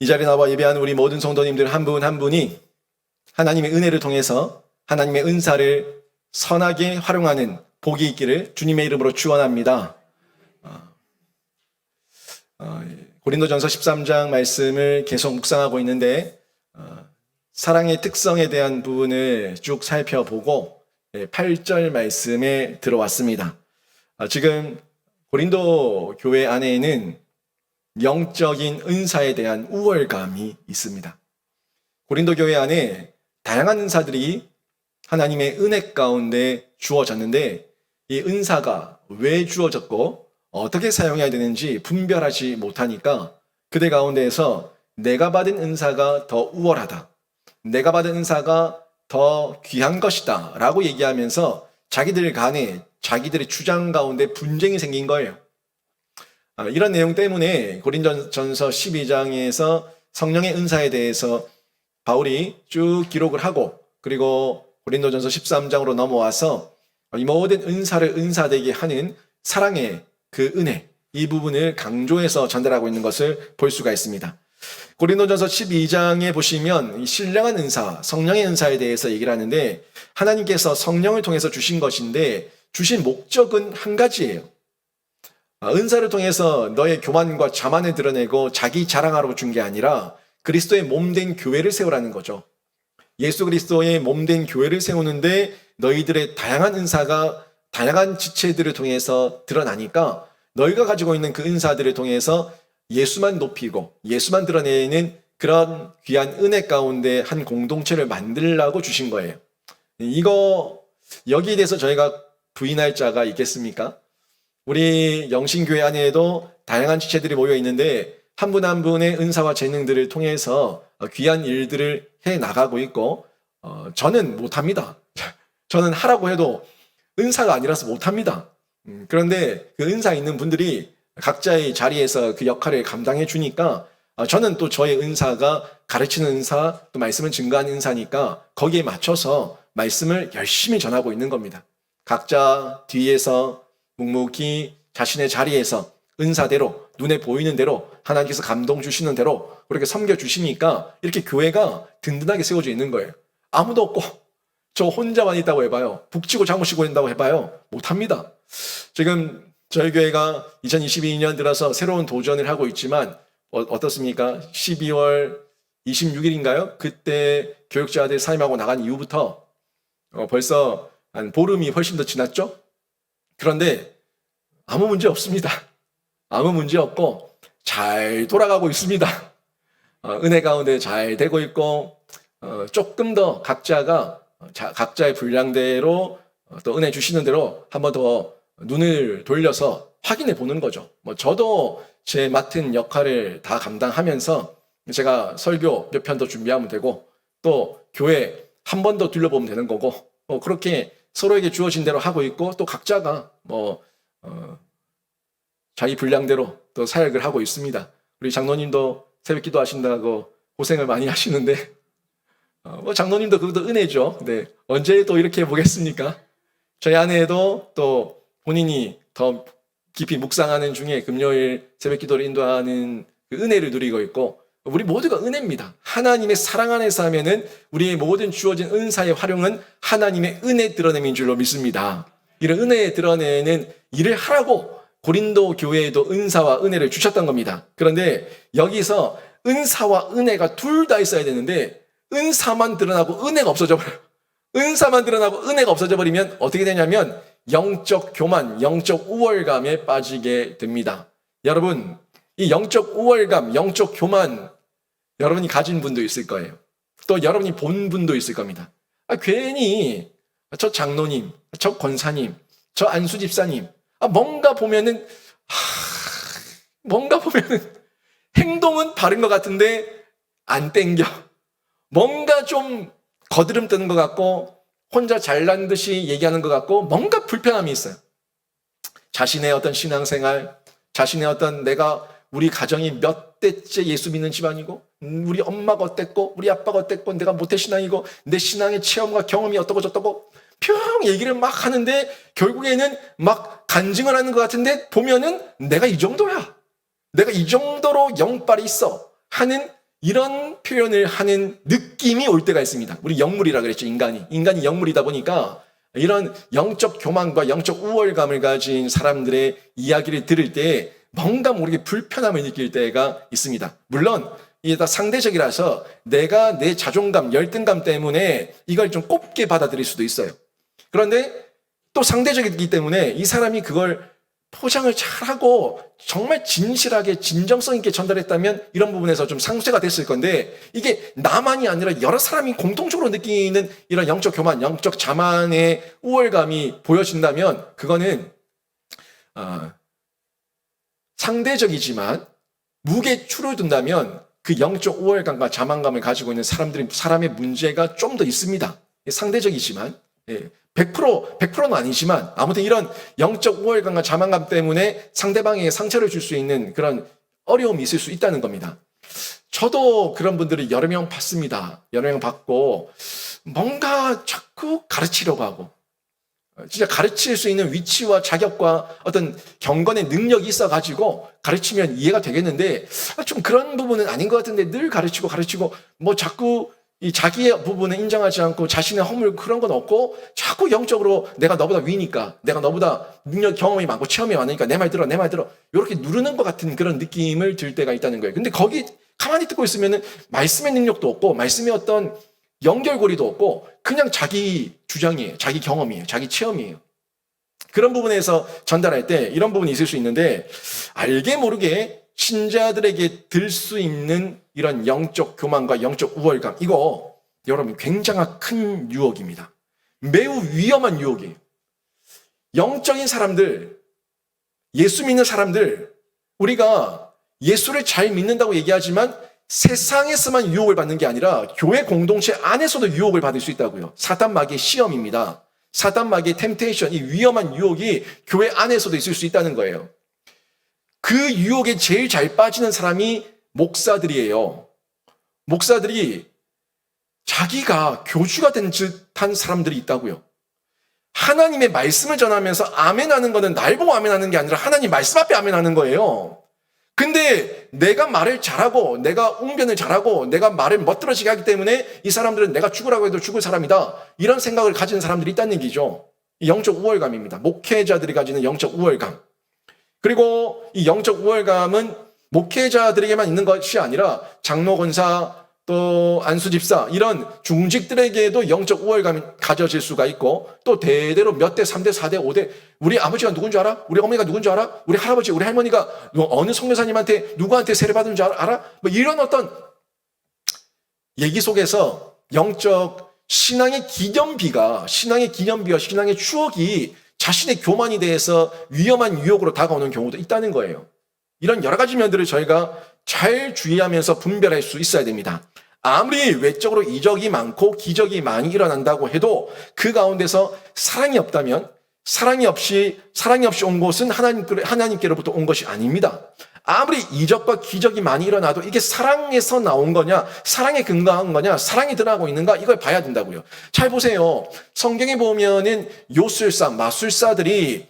이 자리에 나와 예배하는 우리 모든 성도님들 한 분 한 분이 하나님의 은혜를 통해서 하나님의 은사를 선하게 활용하는 복이 있기를 주님의 이름으로 축원합니다. 고린도전서 13장 말씀을 계속 묵상하고 있는데 사랑의 특성에 대한 부분을 쭉 살펴보고 8절 말씀에 들어왔습니다. 지금 고린도 교회 안에는 영적인 은사에 대한 우월감이 있습니다. 고린도 교회 안에 다양한 은사들이 하나님의 은혜 가운데 주어졌는데 이 은사가 왜 주어졌고 어떻게 사용해야 되는지 분별하지 못하니까 그들 가운데에서 내가 받은 은사가 더 우월하다, 내가 받은 은사가 더 귀한 것이다 라고 얘기하면서 자기들 간에 자기들의 주장 가운데 분쟁이 생긴 거예요. 이런 내용 때문에 고린도전서 12장에서 성령의 은사에 대해서 바울이 쭉 기록을 하고 그리고 고린도전서 13장으로 넘어와서 이 모든 은사를 은사되게 하는 사랑의 그 은혜, 이 부분을 강조해서 전달하고 있는 것을 볼 수가 있습니다. 고린도전서 12장에 보시면 이 신령한 은사, 성령의 은사에 대해서 얘기를 하는데 하나님께서 성령을 통해서 주신 것인데 주신 목적은 한 가지예요. 은사를 통해서 너의 교만과 자만을 드러내고 자기 자랑하러 준 게 아니라 그리스도의 몸된 교회를 세우라는 거죠. 예수 그리스도의 몸된 교회를 세우는데 너희들의 다양한 은사가 다양한 지체들을 통해서 드러나니까 너희가 가지고 있는 그 은사들을 통해서 예수만 높이고 예수만 드러내는 그런 귀한 은혜 가운데 한 공동체를 만들라고 주신 거예요. 여기에 대해서 저희가 부인할 자가 있겠습니까? 우리 영신교회 안에도 다양한 지체들이 모여 있는데 한 분 한 분의 은사와 재능들을 통해서 귀한 일들을 해 나가고 있고 저는 못합니다. 저는 하라고 해도 은사가 아니라서 못합니다. 그런데 그 은사 있는 분들이 각자의 자리에서 그 역할을 감당해 주니까 저는 또 저의 은사가 가르치는 은사, 또 말씀을 증거하는 은사니까 거기에 맞춰서 말씀을 열심히 전하고 있는 겁니다. 각자 뒤에서 묵묵히 자신의 자리에서 은사대로 눈에 보이는 대로 하나님께서 감동 주시는 대로 그렇게 섬겨주시니까 이렇게 교회가 든든하게 세워져 있는 거예요. 아무도 없고 저 혼자만 있다고 해봐요. 북치고 장구치고 있다고 해봐요. 못합니다. 지금 저희 교회가 2022년 들어서 새로운 도전을 하고 있지만 어떻습니까? 12월 26일인가요? 그때 교육자들 사임하고 나간 이후부터 벌써 한 보름이 훨씬 더 지났죠? 그런데 아무 문제 없습니다. 아무 문제 없고 잘 돌아가고 있습니다. 은혜 가운데 잘 되고 있고 조금 더 각자가 각자의 분량대로 또 은혜 주시는 대로 한 번 더 눈을 돌려서 확인해 보는 거죠. 저도 제 맡은 역할을 다 감당하면서 제가 설교 몇 편 더 준비하면 되고 또 교회 한 번 더 둘러보면 되는 거고 그렇게 서로에게 주어진 대로 하고 있고 또 각자가 자기 분량대로 또 사역을 하고 있습니다. 우리 장로님도 새벽 기도 하신다고 고생을 많이 하시는데 장로님도 그것도 은혜죠. 네. 언제 또 이렇게 보겠습니까? 저희 아내도 또 본인이 더 깊이 묵상하는 중에 금요일 새벽 기도를 인도하는 그 은혜를 누리고 있고 우리 모두가 은혜입니다. 하나님의 사랑 안에서 하면은 우리의 모든 주어진 은사의 활용은 하나님의 은혜 드러냄인 줄로 믿습니다. 이런 은혜 드러내는 일을 하라고 고린도 교회에도 은사와 은혜를 주셨던 겁니다. 그런데 여기서 은사와 은혜가 둘 다 있어야 되는데 은사만 드러나고 은혜가 없어져 버려요. 은사만 드러나고 은혜가 없어져 버리면 어떻게 되냐면 영적 교만, 영적 우월감에 빠지게 됩니다. 여러분, 이 영적 우월감, 영적 교만 여러분이 가진 분도 있을 거예요. 또 여러분이 본 분도 있을 겁니다. 괜히 저 장로님, 저 권사님, 저 안수 집사님 뭔가 보면은 행동은 바른 것 같은데 안 땡겨. 뭔가 좀 거드름 뜨는 것 같고 혼자 잘난 듯이 얘기하는 것 같고 뭔가 불편함이 있어요. 자신의 어떤 신앙생활, 자신의 어떤 우리 가정이 몇 대째 예수 믿는 집안이고 우리 엄마가 어땠고 우리 아빠가 어땠고 내가 모태신앙이고 내 신앙의 체험과 경험이 어떠고 저떠고 평 얘기를 막 하는데 결국에는 막 간증을 하는 것 같은데 보면은 내가 이 정도야. 내가 이 정도로 영빨이 있어 하는 이런 표현을 하는 느낌이 올 때가 있습니다. 우리 영물이라 그랬죠, 인간이. 인간이 영물이다 보니까 이런 영적 교만과 영적 우월감을 가진 사람들의 이야기를 들을 때 뭔가 모르게 불편함을 느낄 때가 있습니다. 물론 이게 다 상대적이라서 내가 내 자존감, 열등감 때문에 이걸 좀 곱게 받아들일 수도 있어요. 그런데 또 상대적이기 때문에 이 사람이 그걸 포장을 잘하고 정말 진실하게 진정성 있게 전달했다면 이런 부분에서 좀 상쇄가 됐을 건데, 이게 나만이 아니라 여러 사람이 공통적으로 느끼는 이런 영적 교만, 영적 자만의 우월감이 보여진다면 그거는 상대적이지만 무게에 추를 둔다면 그 영적 우월감과 자만감을 가지고 있는 사람의 문제가 좀 더 있습니다. 상대적이지만 100%는 아니지만 아무튼 이런 영적 우월감과 자만감 때문에 상대방에게 상처를 줄 수 있는 그런 어려움이 있을 수 있다는 겁니다. 저도 그런 분들을 여러 명 봤습니다. 여러 명 봤고 뭔가 자꾸 가르치려고 하고 진짜 가르칠 수 있는 위치와 자격과 어떤 경건의 능력이 있어가지고 가르치면 이해가 되겠는데 좀 그런 부분은 아닌 것 같은데 늘 가르치고 뭐 자꾸 이 자기의 부분은 인정하지 않고 자신의 허물 그런 건 없고 자꾸 영적으로 내가 너보다 위니까 내가 너보다 능력 경험이 많고 체험이 많으니까 내 말 들어 이렇게 누르는 것 같은 그런 느낌을 들 때가 있다는 거예요. 근데 거기 가만히 듣고 있으면은 말씀의 능력도 없고 말씀의 어떤 연결고리도 없고 그냥 자기 주장이에요. 자기 경험이에요. 자기 체험이에요. 그런 부분에서 전달할 때 이런 부분이 있을 수 있는데 알게 모르게 신자들에게 들 수 있는 이런 영적 교만과 영적 우월감, 이거 여러분 굉장한 큰 유혹입니다. 매우 위험한 유혹이에요. 영적인 사람들, 예수 믿는 사람들, 우리가 예수를 잘 믿는다고 얘기하지만 세상에서만 유혹을 받는 게 아니라 교회 공동체 안에서도 유혹을 받을 수 있다고요. 사단 마귀의 시험입니다. 사단 마귀의 템테이션, 이 위험한 유혹이 교회 안에서도 있을 수 있다는 거예요. 그 유혹에 제일 잘 빠지는 사람이 목사들이에요. 목사들이 자기가 교주가 된 듯한 사람들이 있다고요. 하나님의 말씀을 전하면서 아멘하는 거는 날 보고 아멘하는 게 아니라 하나님 말씀 앞에 아멘하는 거예요. 근데 내가 말을 잘하고 내가 웅변을 잘하고 내가 말을 멋들어지게 하기 때문에 이 사람들은 내가 죽으라고 해도 죽을 사람이다, 이런 생각을 가지는 사람들이 있다는 얘기죠. 영적 우월감입니다. 목회자들이 가지는 영적 우월감. 그리고 이 영적 우월감은 목회자들에게만 있는 것이 아니라 장로, 권사, 또 안수집사 이런 중직들에게도 영적 우월감이 가져질 수가 있고 또 대대로 몇 대, 3대, 4대, 5대 우리 아버지가 누군 줄 알아? 우리 어머니가 누군 줄 알아? 우리 할아버지, 우리 할머니가 어느 선교사님한테 누구한테 세례받은 줄 알아? 뭐 이런 어떤 얘기 속에서 영적 신앙의 기념비와 신앙의 추억이 자신의 교만에 대해서 위험한 유혹으로 다가오는 경우도 있다는 거예요. 이런 여러 가지 면들을 저희가 잘 주의하면서 분별할 수 있어야 됩니다. 아무리 외적으로 이적이 많고 기적이 많이 일어난다고 해도 그 가운데서 사랑이 없다면 사랑이 없이 온 것은 하나님께로부터 온 것이 아닙니다. 아무리 이적과 기적이 많이 일어나도 이게 사랑에서 나온 거냐, 사랑에 근거한 거냐, 사랑이 드러나고 있는가, 이걸 봐야 된다고요. 잘 보세요. 성경에 보면은 요술사, 마술사들이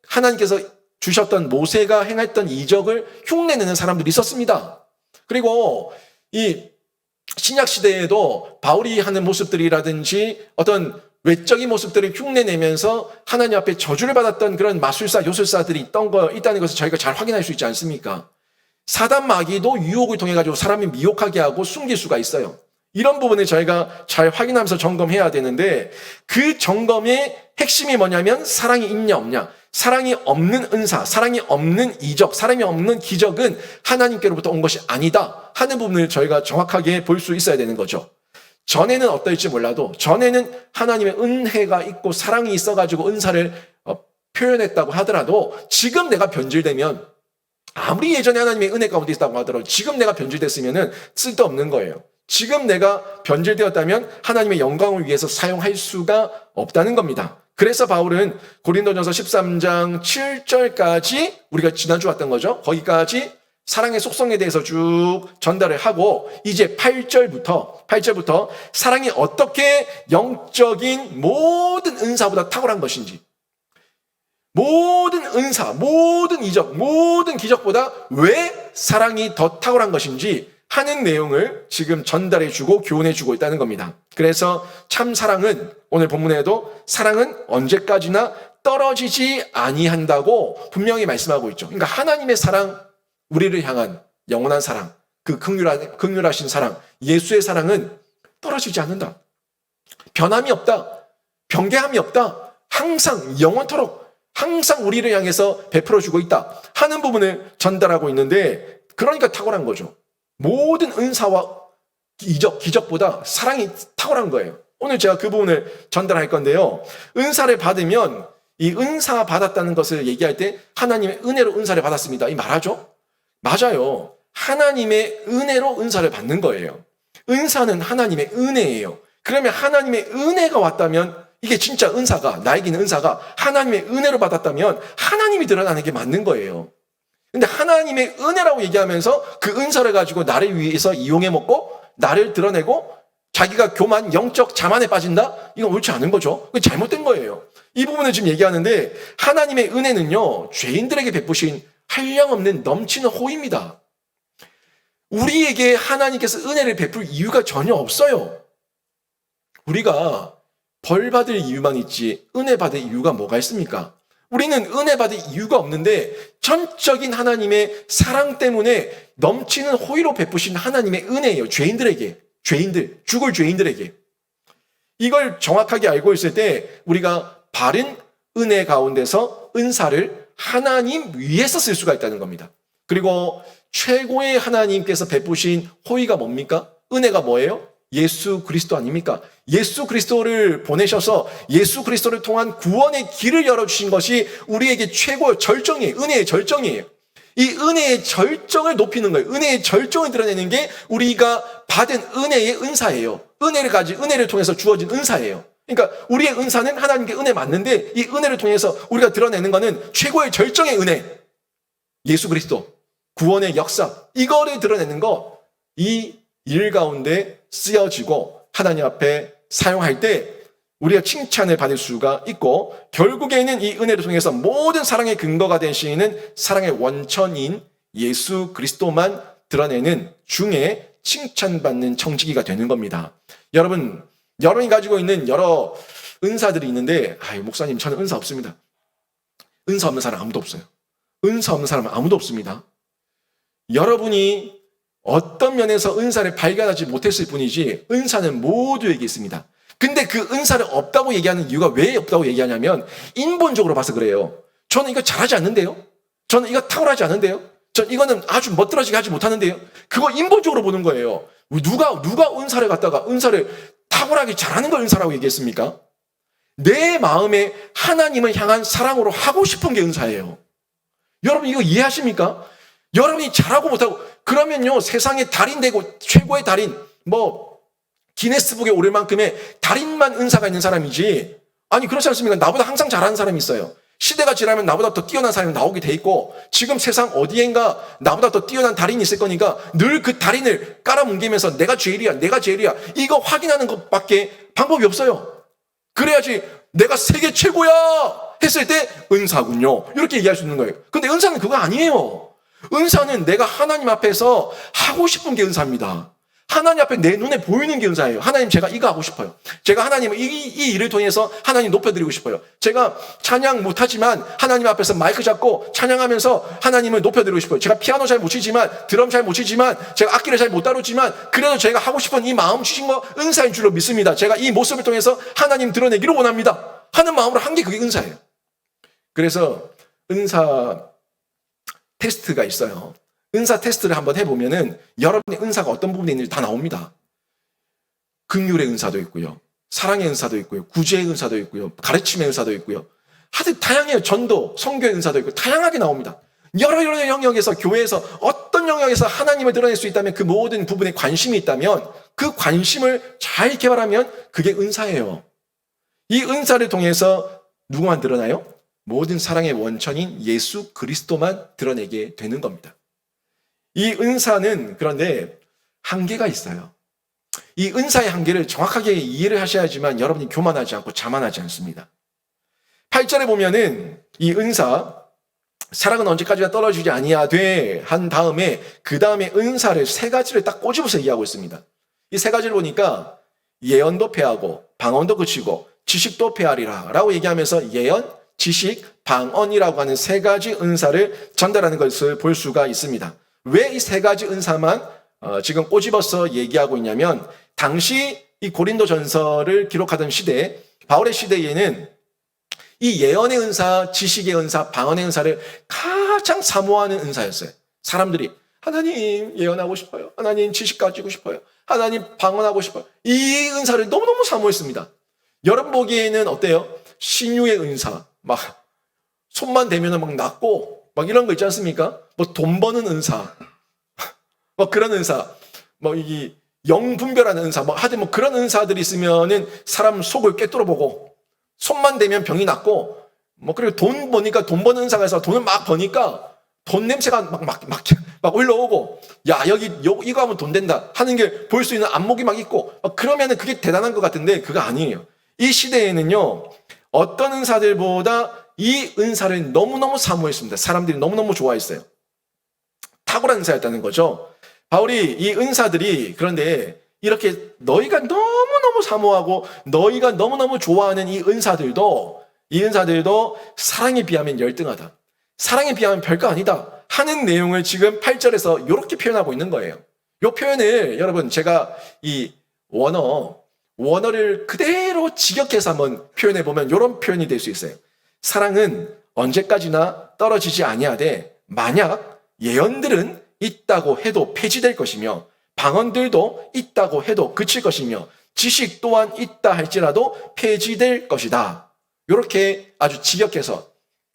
하나님께서 주셨던 모세가 행했던 이적을 흉내내는 사람들이 있었습니다. 그리고 이 신약 시대에도 바울이 하는 모습들이라든지 어떤 외적인 모습들을 흉내내면서 하나님 앞에 저주를 받았던 그런 마술사, 요술사들이 있다는 것을 저희가 잘 확인할 수 있지 않습니까? 사단 마귀도 유혹을 통해 가지고 사람이 미혹하게 하고 숨길 수가 있어요. 이런 부분을 저희가 잘 확인하면서 점검해야 되는데 그 점검의 핵심이 뭐냐면 사랑이 있냐 없냐. 사랑이 없는 은사, 사랑이 없는 이적, 사랑이 없는 기적은 하나님께로부터 온 것이 아니다 하는 부분을 저희가 정확하게 볼 수 있어야 되는 거죠. 전에는 어떨지 몰라도 전에는 하나님의 은혜가 있고 사랑이 있어가지고 은사를 표현했다고 하더라도 지금 내가 변질되면 아무리 예전에 하나님의 은혜 가운데 있다고 하더라도 지금 내가 변질됐으면 쓸데없는 거예요. 지금 내가 변질되었다면 하나님의 영광을 위해서 사용할 수가 없다는 겁니다. 그래서 바울은 고린도전서 13장 7절까지 우리가 지난주 왔던 거죠. 거기까지 사랑의 속성에 대해서 쭉 전달을 하고 이제 8절부터 사랑이 어떻게 영적인 모든 은사보다 탁월한 것인지, 모든 은사, 모든 이적, 모든 기적보다 왜 사랑이 더 탁월한 것인지 하는 내용을 지금 전달해주고 교훈해주고 있다는 겁니다. 그래서 참 사랑은 오늘 본문에도 사랑은 언제까지나 떨어지지 아니한다고 분명히 말씀하고 있죠. 그러니까 하나님의 사랑, 우리를 향한 영원한 사랑, 그 긍휼하신 사랑, 예수의 사랑은 떨어지지 않는다. 변함이 없다. 변개함이 없다. 항상 영원토록 항상 우리를 향해서 베풀어주고 있다 하는 부분을 전달하고 있는데, 그러니까 탁월한 거죠. 모든 은사와 기적보다 사랑이 탁월한 거예요. 오늘 제가 그 부분을 전달할 건데요. 은사를 받으면 이 은사 받았다는 것을 얘기할 때 하나님의 은혜로 은사를 받았습니다, 이 말하죠? 맞아요. 하나님의 은혜로 은사를 받는 거예요. 은사는 하나님의 은혜예요. 그러면 하나님의 은혜가 왔다면, 이게 진짜 은사가, 나에게는 은사가 하나님의 은혜로 받았다면 하나님이 드러나는 게 맞는 거예요. 근데 하나님의 은혜라고 얘기하면서 그 은사를 가지고 나를 위해서 이용해 먹고 나를 드러내고 자기가 교만, 영적 자만에 빠진다? 이건 옳지 않은 거죠. 그건 잘못된 거예요. 이 부분을 지금 얘기하는데, 하나님의 은혜는요, 죄인들에게 베푸신 한량없는 넘치는 호의입니다. 우리에게 하나님께서 은혜를 베풀 이유가 전혀 없어요. 우리가 벌 받을 이유만 있지 은혜 받을 이유가 뭐가 있습니까? 우리는 은혜 받을 이유가 없는데 전적인 하나님의 사랑 때문에 넘치는 호의로 베푸신 하나님의 은혜예요. 죄인들, 죽을 죄인들에게. 이걸 정확하게 알고 있을 때 우리가 바른 은혜 가운데서 은사를 하나님 위에서 쓸 수가 있다는 겁니다. 그리고 최고의 하나님께서 베푸신 호의가 뭡니까? 은혜가 뭐예요? 예수 그리스도 아닙니까? 예수 그리스도를 보내셔서 예수 그리스도를 통한 구원의 길을 열어주신 것이 우리에게 최고의 절정이에요. 은혜의 절정이에요. 이 은혜의 절정을 높이는 거예요. 은혜의 절정을 드러내는 게 우리가 받은 은혜의 은사예요. 은혜를 통해서 주어진 은사예요. 그러니까 우리의 은사는 하나님께 은혜 맞는데, 이 은혜를 통해서 우리가 드러내는 것은 최고의 절정의 은혜, 예수 그리스도 구원의 역사, 이거를 드러내는 거, 이 일 가운데 쓰여지고 하나님 앞에 사용할 때 우리가 칭찬을 받을 수가 있고, 결국에는 이 은혜를 통해서 모든 사랑의 근거가 되시는 사랑의 원천인 예수 그리스도만 드러내는 중에 칭찬받는 청지기가 되는 겁니다. 여러분이 가지고 있는 여러 은사들이 있는데, 목사님 저는 은사 없습니다. 은사 없는 사람 아무도 없어요. 은사 없는 사람은 아무도 없습니다. 여러분이 어떤 면에서 은사를 발견하지 못했을 뿐이지 은사는 모두에게 있습니다. 근데 그 은사를 없다고 얘기하는 이유가 왜 없다고 얘기하냐면, 인본적으로 봐서 그래요. 저는 이거 잘하지 않는데요? 저는 이거 탁월하지 않은데요? 전 이거는 아주 멋들어지게 하지 못하는데요? 그거 인본적으로 보는 거예요. 누가 은사를 갖다가 은사를 탁월하게 잘하는 걸 은사라고 얘기했습니까? 내 마음에 하나님을 향한 사랑으로 하고 싶은 게 은사예요. 여러분 이거 이해하십니까? 여러분이 잘하고 못하고, 그러면요, 세상의 달인 되고 최고의 달인, 기네스북에 오를 만큼의 달인만 은사가 있는 사람이지, 아니 그렇지 않습니까? 나보다 항상 잘하는 사람이 있어요. 시대가 지나면 나보다 더 뛰어난 사람이 나오게 돼 있고, 지금 세상 어디엔가 나보다 더 뛰어난 달인이 있을 거니까 늘 그 달인을 깔아뭉개면서 내가 제일이야 이거 확인하는 것밖에 방법이 없어요. 그래야지 내가 세계 최고야 했을 때 은사군요, 이렇게 얘기할 수 있는 거예요. 근데 은사는 그거 아니에요. 은사는 내가 하나님 앞에서 하고 싶은 게 은사입니다. 하나님 앞에 내 눈에 보이는 게 은사예요. 하나님, 제가 이거 하고 싶어요. 제가 하나님을 이 일을 통해서 하나님 높여드리고 싶어요. 제가 찬양 못하지만 하나님 앞에서 마이크 잡고 찬양하면서 하나님을 높여드리고 싶어요. 제가 피아노 잘 못 치지만, 드럼 잘 못 치지만, 제가 악기를 잘 못 다루지만, 그래도 제가 하고 싶은 이 마음 주신 거 은사인 줄로 믿습니다. 제가 이 모습을 통해서 하나님 드러내기를 원합니다 하는 마음으로 한 게 그게 은사예요. 그래서 은사 테스트가 있어요. 은사 테스트를 한번 해보면은 여러분의 은사가 어떤 부분에 있는지 다 나옵니다. 긍휼의 은사도 있고요, 사랑의 은사도 있고요, 구제의 은사도 있고요, 가르침의 은사도 있고요. 하여튼 다양해요. 전도, 선교의 은사도 있고 다양하게 나옵니다. 여러 영역에서, 교회에서 어떤 영역에서 하나님을 드러낼 수 있다면, 그 모든 부분에 관심이 있다면 그 관심을 잘 개발하면 그게 은사예요. 이 은사를 통해서 누구만 드러나요? 모든 사랑의 원천인 예수 그리스도만 드러내게 되는 겁니다. 이 은사는 그런데 한계가 있어요. 이 은사의 한계를 정확하게 이해를 하셔야지만 여러분이 교만하지 않고 자만하지 않습니다. 8절에 보면은 이 은사, 사랑은 언제까지나 떨어지지 아니하되 한 다음에 그 다음에 은사를 세 가지를 딱 꼬집어서 얘기하고 있습니다. 이 세 가지를 보니까 예언도 패하고 방언도 그치고 지식도 패하리라 라고 얘기하면서 예언, 지식, 방언이라고 하는 세 가지 은사를 전달하는 것을 볼 수가 있습니다. 왜 이 세 가지 은사만 지금 꼬집어서 얘기하고 있냐면 당시 이 고린도 전서를 기록하던 시대, 바울의 시대에는 이 예언의 은사, 지식의 은사, 방언의 은사를 가장 사모하는 은사였어요. 사람들이 하나님 예언하고 싶어요. 하나님 지식 가지고 싶어요. 하나님 방언하고 싶어요. 이 은사를 너무너무 사모했습니다. 여러분 보기에는 어때요? 신유의 은사, 막 손만 대면 막 낫고 막 이런 거 있지 않습니까? 뭐 돈 버는 은사, 뭐 그런 은사, 뭐 이 영분별하는 은사, 뭐 하여튼 뭐 그런 은사들이 있으면은 사람 속을 꿰뚫어 보고 손만 대면 병이 낫고 뭐 그리고 돈 버니까 돈 버는 은사가 있어 돈을 막 버니까 돈 냄새가 막 올라오고 야 여기 이거 하면 돈 된다 하는 게 볼 수 있는 안목이 막 있고 그러면은 그게 대단한 것 같은데 그거 아니에요. 이 시대에는요 어떤 은사들보다 이 은사를 너무너무 사모했습니다. 사람들이 너무너무 좋아했어요. 탁월한 은사였다는 거죠. 바울이 이 은사들이 그런데 이렇게 너희가 너무너무 사모하고 너희가 너무너무 좋아하는 이 은사들도 사랑에 비하면 열등하다. 사랑에 비하면 별거 아니다 하는 내용을 지금 8절에서 이렇게 표현하고 있는 거예요. 이 표현을 여러분 제가 이 원어를 그대로 직역해서 한번 표현해 보면 이런 표현이 될 수 있어요. 사랑은 언제까지나 떨어지지 아니하되 만약 예언들은 있다고 해도 폐지될 것이며 방언들도 있다고 해도 그칠 것이며 지식 또한 있다 할지라도 폐지될 것이다. 이렇게 아주 직역해서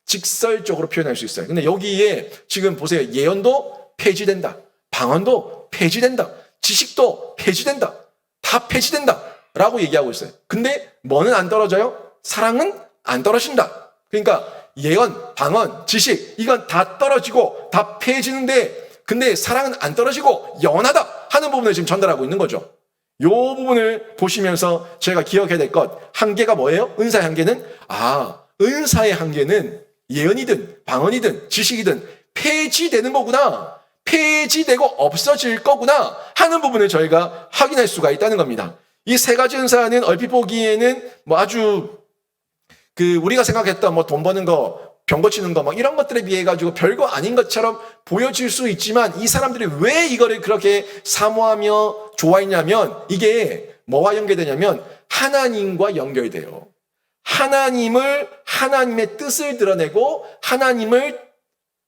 직설적으로 표현할 수 있어요. 근데 여기에 지금 보세요. 예언도 폐지된다. 방언도 폐지된다. 지식도 폐지된다. 다 폐지된다. 라고 얘기하고 있어요. 근데 뭐는 안 떨어져요? 사랑은 안 떨어진다. 그러니까 예언, 방언, 지식 이건 다 떨어지고 다 폐지는데 근데 사랑은 안 떨어지고 영원하다 하는 부분을 지금 전달하고 있는 거죠. 이 부분을 보시면서 저희가 기억해야 될 것 한계가 뭐예요? 은사의 한계는 은사의 한계는 예언이든 방언이든 지식이든 폐지되는 거구나. 폐지되고 없어질 거구나 하는 부분을 저희가 확인할 수가 있다는 겁니다. 이 세 가지 은사는 얼핏 보기에는 뭐 아주 우리가 생각했던 뭐 돈 버는 거, 병 고치는 거, 막 이런 것들에 비해 가지고 별거 아닌 것처럼 보여질 수 있지만 이 사람들이 왜 이거를 그렇게 사모하며 좋아했냐면 이게 뭐와 연결되냐면 하나님과 연결돼요. 하나님의 뜻을 드러내고 하나님을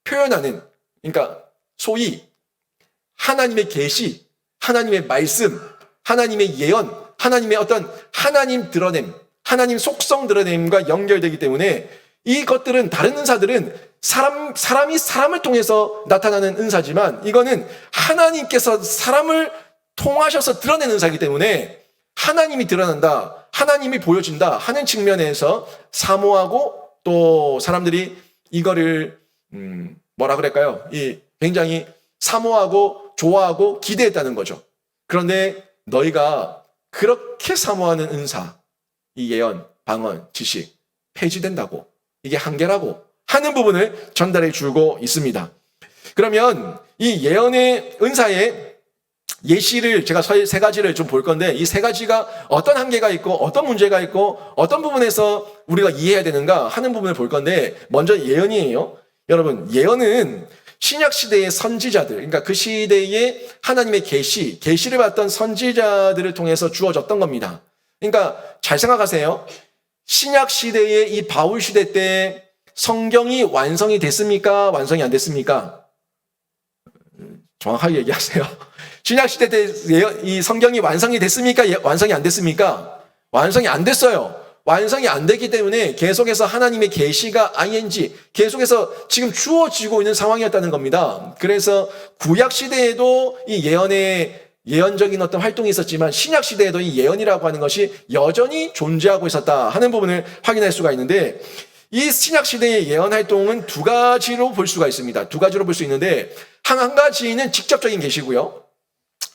표현하는, 그러니까 소위 하나님의 계시, 하나님의 말씀, 하나님의 예언, 하나님의 어떤 하나님 드러냄, 하나님 속성 드러냄과 연결되기 때문에 이것들은 다른 은사들은 사람이 사람을 통해서 나타나는 은사지만 이거는 하나님께서 사람을 통하셔서 드러내는 은사이기 때문에 하나님이 드러난다, 하나님이 보여진다 하는 측면에서 사모하고 또 사람들이 이거를 뭐라 그럴까요? 굉장히 사모하고 좋아하고 기대했다는 거죠. 그런데 너희가 그렇게 사모하는 은사, 이 예언, 방언, 지식 폐지된다고, 이게 한계라고 하는 부분을 전달해 주고 있습니다. 그러면 이 예언의 은사의 예시를 제가 세 가지를 좀 볼 건데 이 세 가지가 어떤 한계가 있고 어떤 문제가 있고 어떤 부분에서 우리가 이해해야 되는가 하는 부분을 볼 건데 먼저 예언이에요. 여러분 예언은 신약 시대의 선지자들, 그러니까 그 시대에 하나님의 계시를 받던 선지자들을 통해서 주어졌던 겁니다. 그러니까 잘 생각하세요. 신약 시대의 이 바울 시대 때 성경이 완성이 됐습니까? 완성이 안 됐습니까? 정확하게 얘기하세요. 신약 시대 때 이 성경이 완성이 됐습니까? 완성이 안 됐습니까? 완성이 안 됐어요. 완성이 안 됐기 때문에 계속해서 하나님의 계시가 ing 계속해서 지금 주어지고 있는 상황이었다는 겁니다. 그래서 구약 시대에도 이 예언적인 어떤 활동이 있었지만 신약 시대에도 이 예언이라고 하는 것이 여전히 존재하고 있었다 하는 부분을 확인할 수가 있는데 이 신약 시대의 예언 활동은 두 가지로 볼 수가 있습니다. 두 가지로 볼 수 있는데 한 가지는 직접적인 계시고요.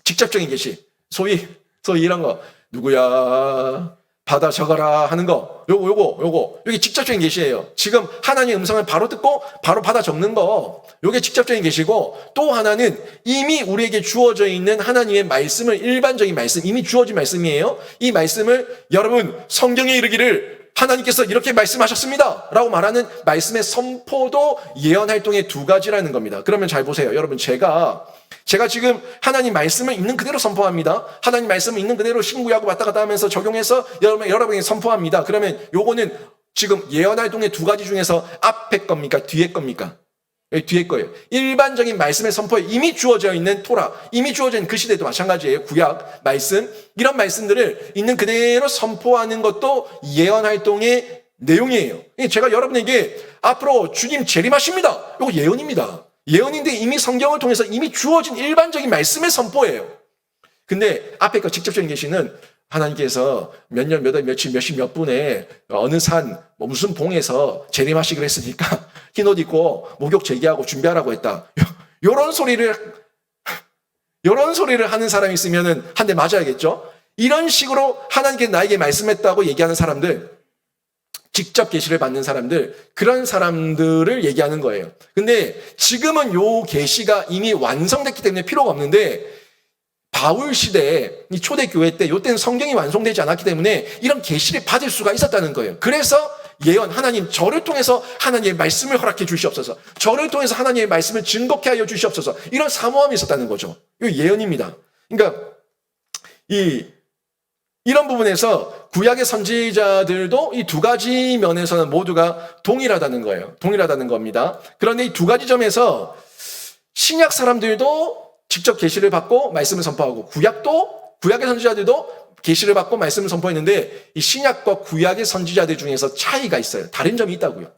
직접적인 계시. 소위 이런 거 누구야? 받아 적어라 하는 거, 요거 이게 직접적인 계시예요. 지금 하나님의 음성을 바로 듣고 바로 받아 적는 거, 요게 직접적인 계시고, 또 하나는 이미 우리에게 주어져 있는 하나님의 말씀을, 일반적인 말씀, 이미 주어진 말씀이에요. 이 말씀을 여러분 성경에 이르기를 하나님께서 이렇게 말씀하셨습니다 라고 말하는 말씀의 선포도 예언 활동의 두 가지라는 겁니다. 그러면 잘 보세요. 여러분, 제가 지금 하나님 말씀을 있는 그대로 선포합니다. 하나님 말씀을 있는 그대로 신구약을 왔다 갔다 하면서 적용해서 여러분에게 선포합니다. 그러면 요거는 지금 예언 활동의 두 가지 중에서 앞에 겁니까? 뒤에 겁니까? 뒤에 거예요. 일반적인 말씀의 선포에 이미 주어져 있는 토라, 이미 주어져 있는 그 시대도 마찬가지예요. 구약, 말씀, 이런 말씀들을 있는 그대로 선포하는 것도 예언 활동의 내용이에요. 제가 여러분에게 앞으로 주님 재림하십니다, 이거 예언입니다. 예언인데 이미 성경을 통해서 이미 주어진 일반적인 말씀의 선포예요. 근데 앞에 거 직접적인 계시는 하나님께서 몇 년, 몇 월, 며칠, 몇 시, 몇 분에 어느 산, 무슨 봉에서 재림하시기로 했으니까 흰 옷 입고 목욕 제기하고 준비하라고 했다. 요런 소리를 하는 사람이 있으면은 한 대 맞아야겠죠? 이런 식으로 하나님께 나에게 말씀했다고 얘기하는 사람들, 직접 계시를 받는 사람들, 그런 사람들을 얘기하는 거예요. 근데 지금은 요 계시가 이미 완성됐기 때문에 필요가 없는데, 바울 시대에 이 초대교회 때, 요때는 성경이 완성되지 않았기 때문에 이런 계시를 받을 수가 있었다는 거예요. 그래서 예언, 하나님 저를 통해서 하나님의 말씀을 허락해 주시옵소서, 저를 통해서 하나님의 말씀을 증거케 하여 주시옵소서, 이런 사모함이 있었다는 거죠. 이거 예언입니다. 그러니까 이런 부분에서 구약의 선지자들도 이 두 가지 면에서는 모두가 동일하다는 거예요. 동일하다는 겁니다. 그런데 이 두 가지 점에서 신약 사람들도 직접 계시를 받고 말씀을 선포하고, 구약의 선지자들도 계시를 받고 말씀을 선포했는데, 이 신약과 구약의 선지자들 중에서 차이가 있어요. 다른 점이 있다고요.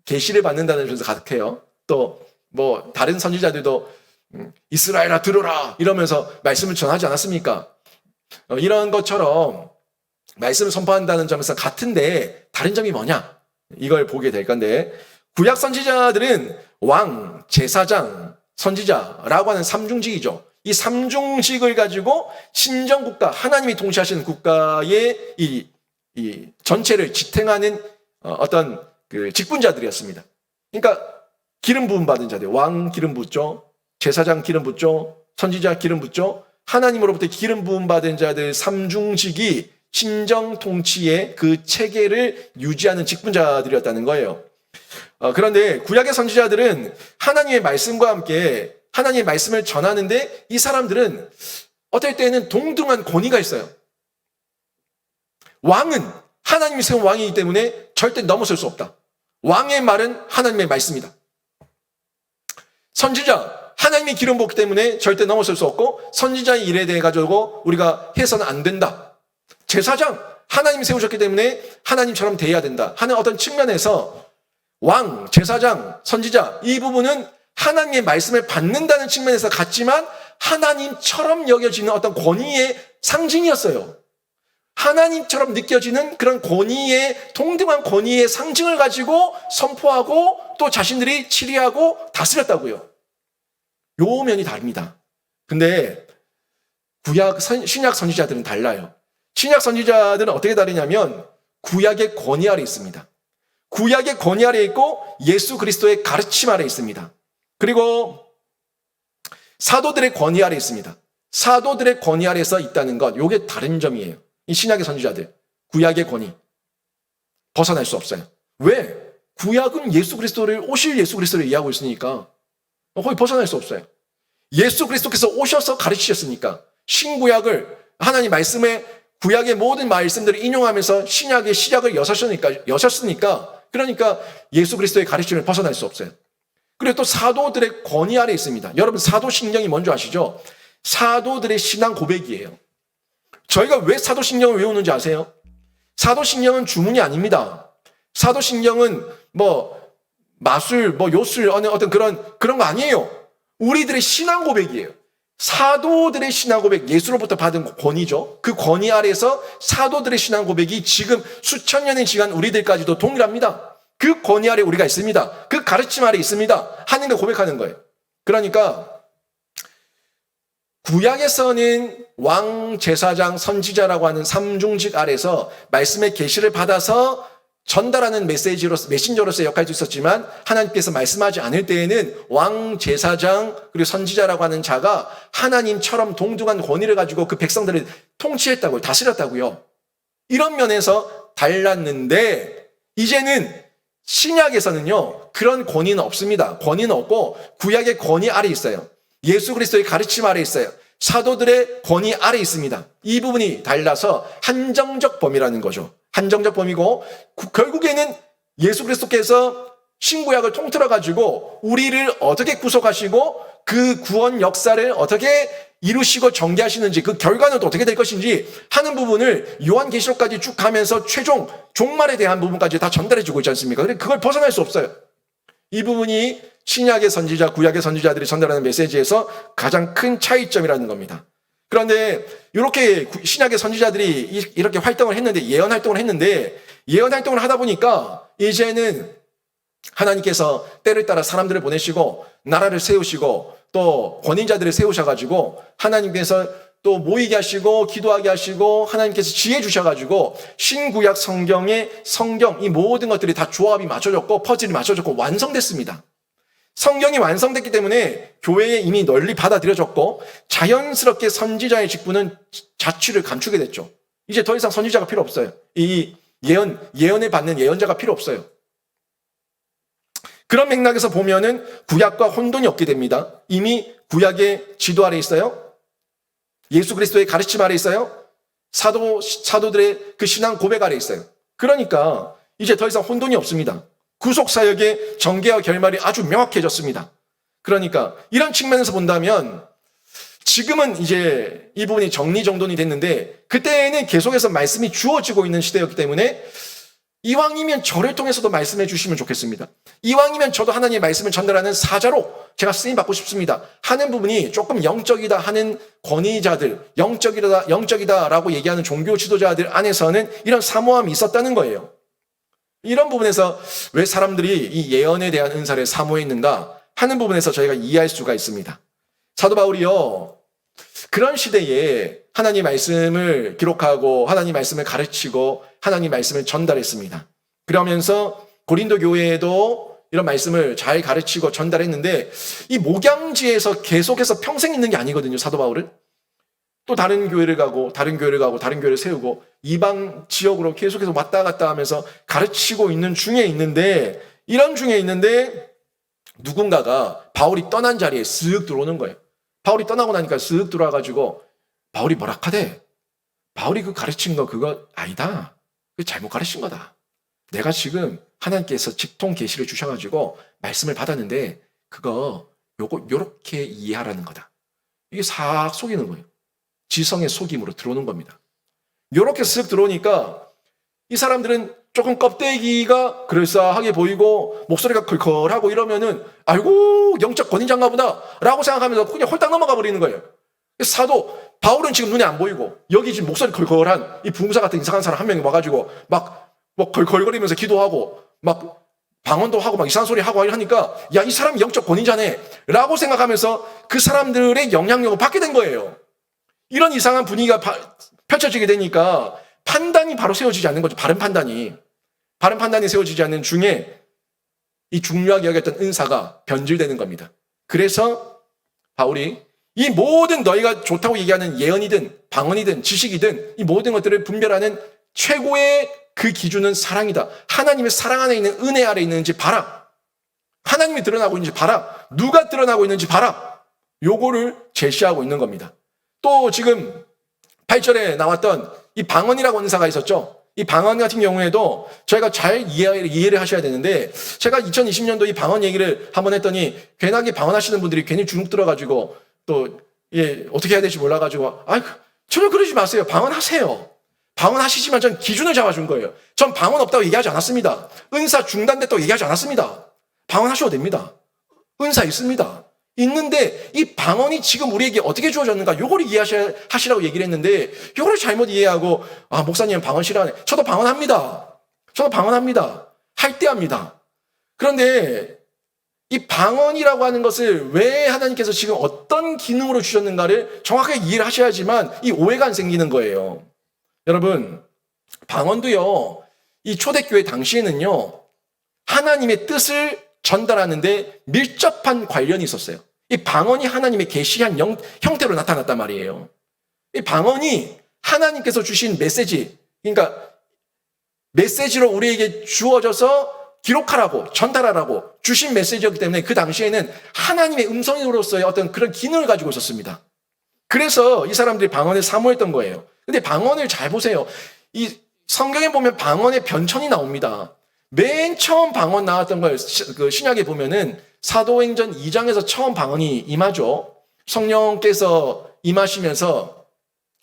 계시를 받는다는 점에서 가득해요. 또 뭐 다른 선지자들도 이스라엘아 들어라 이러면서 말씀을 전하지 않았습니까? 이런 것처럼 말씀을 선포한다는 점에서 같은데 다른 점이 뭐냐? 이걸 보게 될 건데, 구약 선지자들은 왕, 제사장, 선지자라고 하는 삼중직이죠. 이 삼중직을 가지고 신정국가, 하나님이 통치하시는 국가의 이 전체를 지탱하는 어떤 그 직분자들이었습니다. 그러니까 기름 부음 받은 자들, 왕 기름 붓죠, 제사장 기름 붓죠, 선지자 기름 붓죠. 하나님으로부터 기름 부음 받은 자들 삼중직이 신정 통치의 그 체계를 유지하는 직분자들이었다는 거예요. 그런데 구약의 선지자들은 하나님의 말씀과 함께 하나님의 말씀을 전하는데, 이 사람들은 어떨 때는 동등한 권위가 있어요. 왕은 하나님이 세운 왕이기 때문에 절대 넘어설 수 없다. 왕의 말은 하나님의 말씀이다. 선지자, 하나님이 기름 부었기 때문에 절대 넘어설 수 없고 선지자의 일에 대해 가지고 우리가 해서는 안 된다. 제사장, 하나님이 세우셨기 때문에 하나님처럼 대해야 된다 하는 어떤 측면에서 왕, 제사장, 선지자, 이 부분은 하나님의 말씀을 받는다는 측면에서 같지만 하나님처럼 여겨지는 어떤 권위의 상징이었어요. 하나님처럼 느껴지는 그런 권위의, 동등한 권위의 상징을 가지고 선포하고 또 자신들이 치리하고 다스렸다고요. 요 면이 다릅니다. 근데 신약 선지자들은 달라요. 신약 선지자들은 어떻게 다르냐면 구약의 권위 아래 있습니다. 구약의 권위 아래 있고 예수 그리스도의 가르침 아래 있습니다. 그리고 사도들의 권위 아래 있습니다. 사도들의 권위 아래서 있다는 것, 요게 다른 점이에요. 이 신약의 선지자들, 구약의 권위 벗어날 수 없어요. 왜? 구약은 오실 예수 그리스도를 이해하고 있으니까 거의 벗어날 수 없어요. 예수 그리스도께서 오셔서 가르치셨으니까, 신구약을 하나님 말씀에 구약의 모든 말씀들을 인용하면서 신약의 시작을 여셨으니까 그러니까 예수 그리스도의 가르침을 벗어날 수 없어요. 그리고 또 사도들의 권위 아래 있습니다. 여러분, 사도신경이 뭔지 아시죠? 사도들의 신앙 고백이에요. 저희가 왜 사도신경을 외우는지 아세요? 사도신경은 주문이 아닙니다. 사도신경은 마술, 요술, 어떤 그런 거 아니에요. 우리들의 신앙 고백이에요. 사도들의 신앙 고백, 예수로부터 받은 권위죠. 그 권위 아래서 사도들의 신앙 고백이 지금 수천 년의 시간 우리들까지도 동일합니다. 그 권위 아래 우리가 있습니다. 그 가르침 아래 있습니다. 하는 걸 고백하는 거예요. 그러니까 구약에서는 왕, 제사장, 선지자라고 하는 삼중직 아래서 말씀의 계시를 받아서 전달하는 메신저로서의 역할도 있었지만 하나님께서 말씀하지 않을 때에는 왕, 제사장, 그리고 선지자라고 하는 자가 하나님처럼 동등한 권위를 가지고 그 백성들을 통치했다고요. 다스렸다고요. 이런 면에서 달랐는데 이제는 신약에서는요. 그런 권위는 없습니다. 권위는 없고 구약의 권위 아래 있어요. 예수 그리스도의 가르침 아래 있어요. 사도들의 권위 아래 있습니다. 이 부분이 달라서 한정적 범위라는 거죠. 한정적 범위고 결국에는 예수 그리스도께서 신구약을 통틀어 가지고 우리를 어떻게 구속하시고 그 구원 역사를 어떻게 이루시고 전개하시는지 그 결과는 또 어떻게 될 것인지 하는 부분을 요한계시록까지 쭉 가면서 최종 종말에 대한 부분까지 다 전달해 주고 있지 않습니까? 그런데 그걸 벗어날 수 없어요. 이 부분이 신약의 선지자, 구약의 선지자들이 전달하는 메시지에서 가장 큰 차이점이라는 겁니다. 그런데 이렇게 신약의 선지자들이 이렇게 활동을 했는데 예언 활동을 했는데 예언 활동을 하다 보니까 이제는 하나님께서 때를 따라 사람들을 보내시고 나라를 세우시고 또 권위자들을 세우셔가지고 하나님께서 또 모이게 하시고 기도하게 하시고 하나님께서 지혜 주셔가지고 신구약 성경의 성경 이 모든 것들이 다 조합이 맞춰졌고 퍼즐이 맞춰졌고 완성됐습니다. 성경이 완성됐기 때문에 교회에 이미 널리 받아들여졌고 자연스럽게 선지자의 직분은 자취를 감추게 됐죠. 이제 더 이상 선지자가 필요 없어요. 이 예언을 받는 예언자가 필요 없어요. 그런 맥락에서 보면은 구약과 혼돈이 없게 됩니다. 이미 구약의 지도 아래 있어요. 예수 그리스도의 가르침 아래 있어요. 사도들의 그 신앙 고백 아래 있어요. 그러니까 이제 더 이상 혼돈이 없습니다. 구속사역의 전개와 결말이 아주 명확해졌습니다. 그러니까 이런 측면에서 본다면 지금은 이제 이 부분이 정리정돈이 됐는데 그때는 계속해서 말씀이 주어지고 있는 시대였기 때문에 이왕이면 저를 통해서도 말씀해 주시면 좋겠습니다. 이왕이면 저도 하나님의 말씀을 전달하는 사자로 제가 쓰임받고 싶습니다 하는 부분이 조금 영적이다 하는 권위자들, 영적이다라고 얘기하는 종교 지도자들 안에서는 이런 사모함이 있었다는 거예요. 이런 부분에서 왜 사람들이 이 예언에 대한 은사를 사모했는가 하는 부분에서 저희가 이해할 수가 있습니다. 사도 바울이요, 그런 시대에 하나님 말씀을 기록하고 하나님 말씀을 가르치고 하나님 말씀을 전달했습니다. 그러면서 고린도 교회에도 이런 말씀을 잘 가르치고 전달했는데 이 목양지에서 계속해서 평생 있는 게 아니거든요. 사도 바울은 또 다른 교회를 가고 다른 교회를 세우고 이방 지역으로 계속해서 왔다 갔다 하면서 가르치고 있는 중에 있는데 이런 중에 있는데 누군가가 바울이 떠난 자리에 쓱 들어오는 거예요. 바울이 떠나고 나니까 쓱 들어와가지고 바울이 뭐라 하대? 바울이 그 가르친 거 그거 아니다. 그 잘못 가르친 거다. 내가 지금 하나님께서 직통 계시를 주셔가지고 말씀을 받았는데 그거 요렇게 이해하라는 거다. 이게 싹 속이는 거예요. 지성의 속임으로 들어오는 겁니다. 요렇게 쓱 들어오니까 이 사람들은 조금 껍데기가 그럴싸하게 보이고 목소리가 컬컬하고 이러면은 아이고 영적 권위자인가 보다 라고 생각하면서 그냥 홀딱 넘어가 버리는 거예요. 사도 바울은 지금 눈에 안 보이고 여기 지금 목소리 컬컬한 이 부흥사 같은 이상한 사람 한 명이 와가지고 막 뭐 컬컬거리면서 기도하고 막 방언도 하고 막 이상한 소리 하고 하니까 야, 이 사람이 영적 권위자네 라고 생각하면서 그 사람들의 영향력을 받게 된 거예요. 이런 이상한 분위기가 펼쳐지게 되니까 판단이 바로 세워지지 않는 거죠. 바른 판단이 세워지지 않는 중에 이 중요하게 여겼던 은사가 변질되는 겁니다. 그래서 바울이 이 모든 너희가 좋다고 얘기하는 예언이든 방언이든 지식이든 이 모든 것들을 분별하는 최고의 그 기준은 사랑이다. 하나님의 사랑 안에 있는 은혜 아래 있는지 봐라. 하나님이 드러나고 있는지 봐라. 누가 드러나고 있는지 봐라. 요거를 제시하고 있는 겁니다. 또 지금 8절에 나왔던 이 방언이라고 은사가 있었죠. 이 방언 같은 경우에도 저희가 잘 이해를 하셔야 되는데 제가 2020년도 이 방언 얘기를 한번 했더니 괜하게 방언하시는 분들이 괜히 주눅 들어가지고 또 어떻게 해야 될지 몰라가지고 전혀 그러지 마세요. 방언하세요. 방언하시지만 전 기준을 잡아준 거예요. 전 방언 없다고 얘기하지 않았습니다. 은사 중단됐다고 얘기하지 않았습니다. 방언하셔도 됩니다. 은사 있습니다. 있는데 이 방언이 지금 우리에게 어떻게 주어졌는가 요거를 이해하시라고 얘기를 했는데 요거를 잘못 이해하고 목사님 방언 싫어하네. 저도 방언합니다. 할 때 합니다. 그런데 이 방언이라고 하는 것을 왜 하나님께서 지금 어떤 기능으로 주셨는가를 정확하게 이해를 하셔야지만 이 오해가 안 생기는 거예요. 여러분, 방언도요, 이 초대교회 당시에는요, 하나님의 뜻을 전달하는데 밀접한 관련이 있었어요. 이 방언이 하나님의 계시한 형태로 나타났단 말이에요. 이 방언이 하나님께서 주신 메시지, 그러니까 메시지로 우리에게 주어져서 기록하라고, 전달하라고 주신 메시지였기 때문에 그 당시에는 하나님의 음성으로서의 어떤 그런 기능을 가지고 있었습니다. 그래서 이 사람들이 방언을 사모했던 거예요. 근데 방언을 잘 보세요. 이 성경에 보면 방언의 변천이 나옵니다. 맨 처음 방언 나왔던 걸 그 신약에 보면은 사도행전 2장에서 처음 방언이 임하죠. 성령께서 임하시면서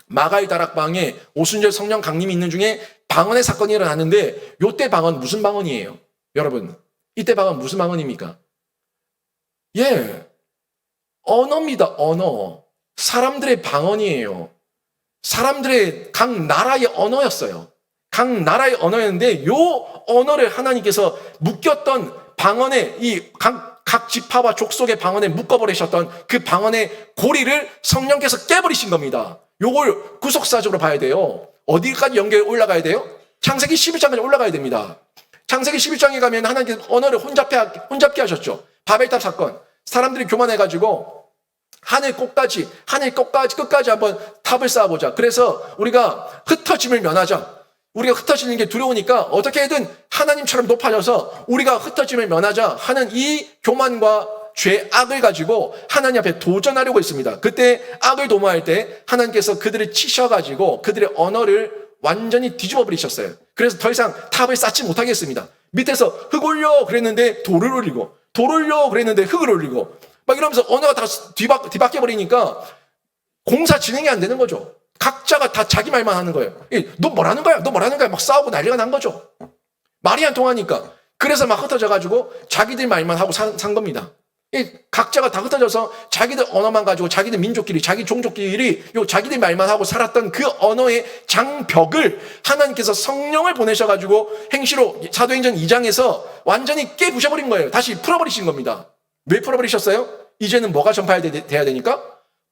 마가의 다락방에 오순절 성령 강림이 있는 중에 방언의 사건이 일어났는데 요때 방언 무슨 방언이에요? 여러분, 이때 방언 무슨 방언입니까? 예, 언어입니다. 언어. 사람들의 방언이에요. 사람들의 각 나라의 언어였어요. 각 나라의 언어였는데 요 언어를 하나님께서 묶였던 방언에 이 각 지파와 족속의 방언에 묶어버리셨던 그 방언의 고리를 성령께서 깨버리신 겁니다. 요걸 구속사적으로 봐야 돼요. 어디까지 연결 올라가야 돼요? 창세기 11장까지 올라가야 됩니다. 창세기 11장에 가면 하나님께서 언어를 혼잡게 하셨죠. 바벨탑 사건. 사람들이 교만해가지고 하늘 끝까지 한번 탑을 쌓아보자. 그래서 우리가 흩어짐을 면하자. 우리가 흩어지는 게 두려우니까 어떻게든 하나님처럼 높아져서 우리가 흩어짐을 면하자 하는 이 교만과 죄, 악을 가지고 하나님 앞에 도전하려고 했습니다. 그때 악을 도모할 때 하나님께서 그들을 치셔가지고 그들의 언어를 완전히 뒤집어 버리셨어요. 그래서 더 이상 탑을 쌓지 못하게 했습니다. 밑에서 흙 올려 그랬는데 돌을 올리고, 돌 올려 그랬는데 흙을 올리고, 막 이러면서 언어가 다 뒤바뀌어 버리니까 공사 진행이 안 되는 거죠. 각자가 다 자기 말만 하는 거예요. 너 뭐라는 거야? 너 뭐라는 거야? 막 싸우고 난리가 난 거죠. 말이 안 통하니까. 그래서 막 흩어져가지고 자기들 말만 하고 산 겁니다. 각자가 다 흩어져서 자기들 언어만 가지고 자기들 민족끼리, 자기 종족끼리 자기들 말만 하고 살았던 그 언어의 장벽을 하나님께서 성령을 보내셔가지고 행시로 사도행전 2장에서 완전히 깨부셔버린 거예요. 다시 풀어버리신 겁니다. 왜 풀어버리셨어요? 이제는 뭐가 전파돼야 되니까?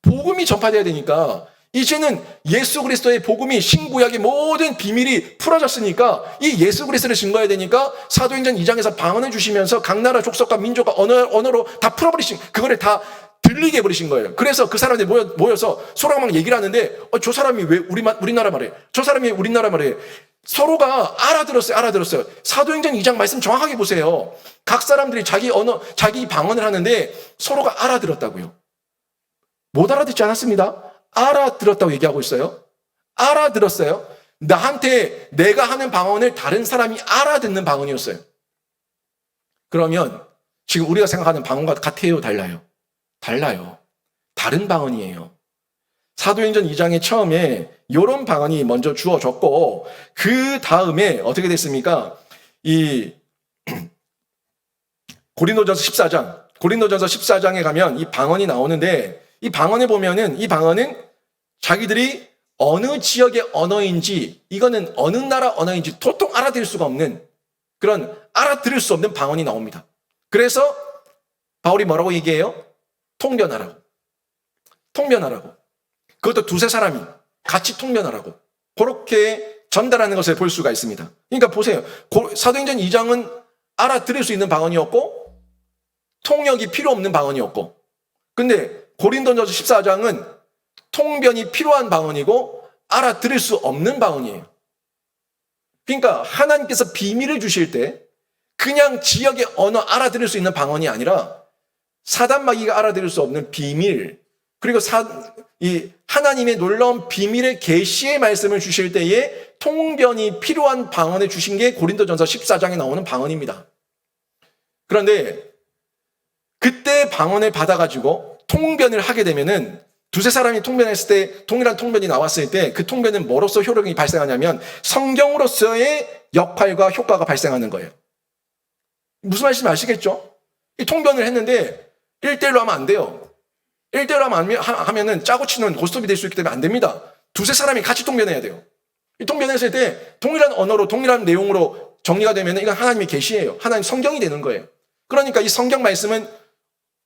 복음이 전파돼야 되니까. 이제는 예수 그리스도의 복음이 신구약의 모든 비밀이 풀어졌으니까 이 예수 그리스도를 증거해야 되니까 사도행전 2장에서 방언을 주시면서 각 나라 족속과 민족과 언어로 다 풀어버리신, 그거를 다 들리게 해버리신 거예요. 그래서 그 사람들이 모여서 서로가 막 얘기를 하는데 저 사람이 왜 우리나라 말해? 저 사람이 왜 우리나라 말해? 서로가 알아들었어요. 사도행전 2장 말씀 정확하게 보세요. 각 사람들이 자기 언어, 자기 방언을 하는데 서로가 알아들었다고요. 못 알아듣지 않았습니다. 알아들었다고 얘기하고 있어요. 알아들었어요. 나한테 내가 하는 방언을 다른 사람이 알아듣는 방언이었어요. 그러면 지금 우리가 생각하는 방언과 같아요? 달라요? 달라요. 다른 방언이에요. 사도행전 2장의 처음에 이런 방언이 먼저 주어졌고 그 다음에 어떻게 됐습니까? 이 고린도전서 14장에 가면 이 방언이 나오는데 이 방언을 보면은 이 방언은 자기들이 어느 지역의 언어인지, 이거는 어느 나라 언어인지 도통 알아들을 수가 없는 그런 알아들을 수 없는 방언이 나옵니다. 그래서 바울이 뭐라고 얘기해요? 통변하라고. 그것도 두세 사람이 같이 통변하라고. 그렇게 전달하는 것을 볼 수가 있습니다. 그러니까 보세요. 사도행전 2장은 알아들을 수 있는 방언이었고 통역이 필요 없는 방언이었고, 근데 고린도전서 14장은 통변이 필요한 방언이고 알아들을 수 없는 방언이에요. 그러니까 하나님께서 비밀을 주실 때 그냥 지역의 언어 알아들을 수 있는 방언이 아니라 사단마귀가 알아들을 수 없는 비밀, 그리고 이 하나님의 놀라운 비밀의 계시의 말씀을 주실 때에 통변이 필요한 방언을 주신 게 고린도전서 14장에 나오는 방언입니다. 그런데 그때 방언을 받아가지고 통변을 하게 되면은 두세 사람이 통변했을 때 동일한 통변이 나왔을 때 그 통변은 뭐로서 효력이 발생하냐면 성경으로서의 역할과 효과가 발생하는 거예요. 무슨 말씀인지 아시겠죠? 이 통변을 했는데 1대1로 하면 안 돼요. 1대1로 하면은 짜고 치는 고스톱이 될 수 있기 때문에 안 됩니다. 두세 사람이 같이 통변해야 돼요. 이 통변했을 때 동일한 언어로 동일한 내용으로 정리가 되면 이건 하나님의 계시예요. 하나님 성경이 되는 거예요. 그러니까 이 성경 말씀은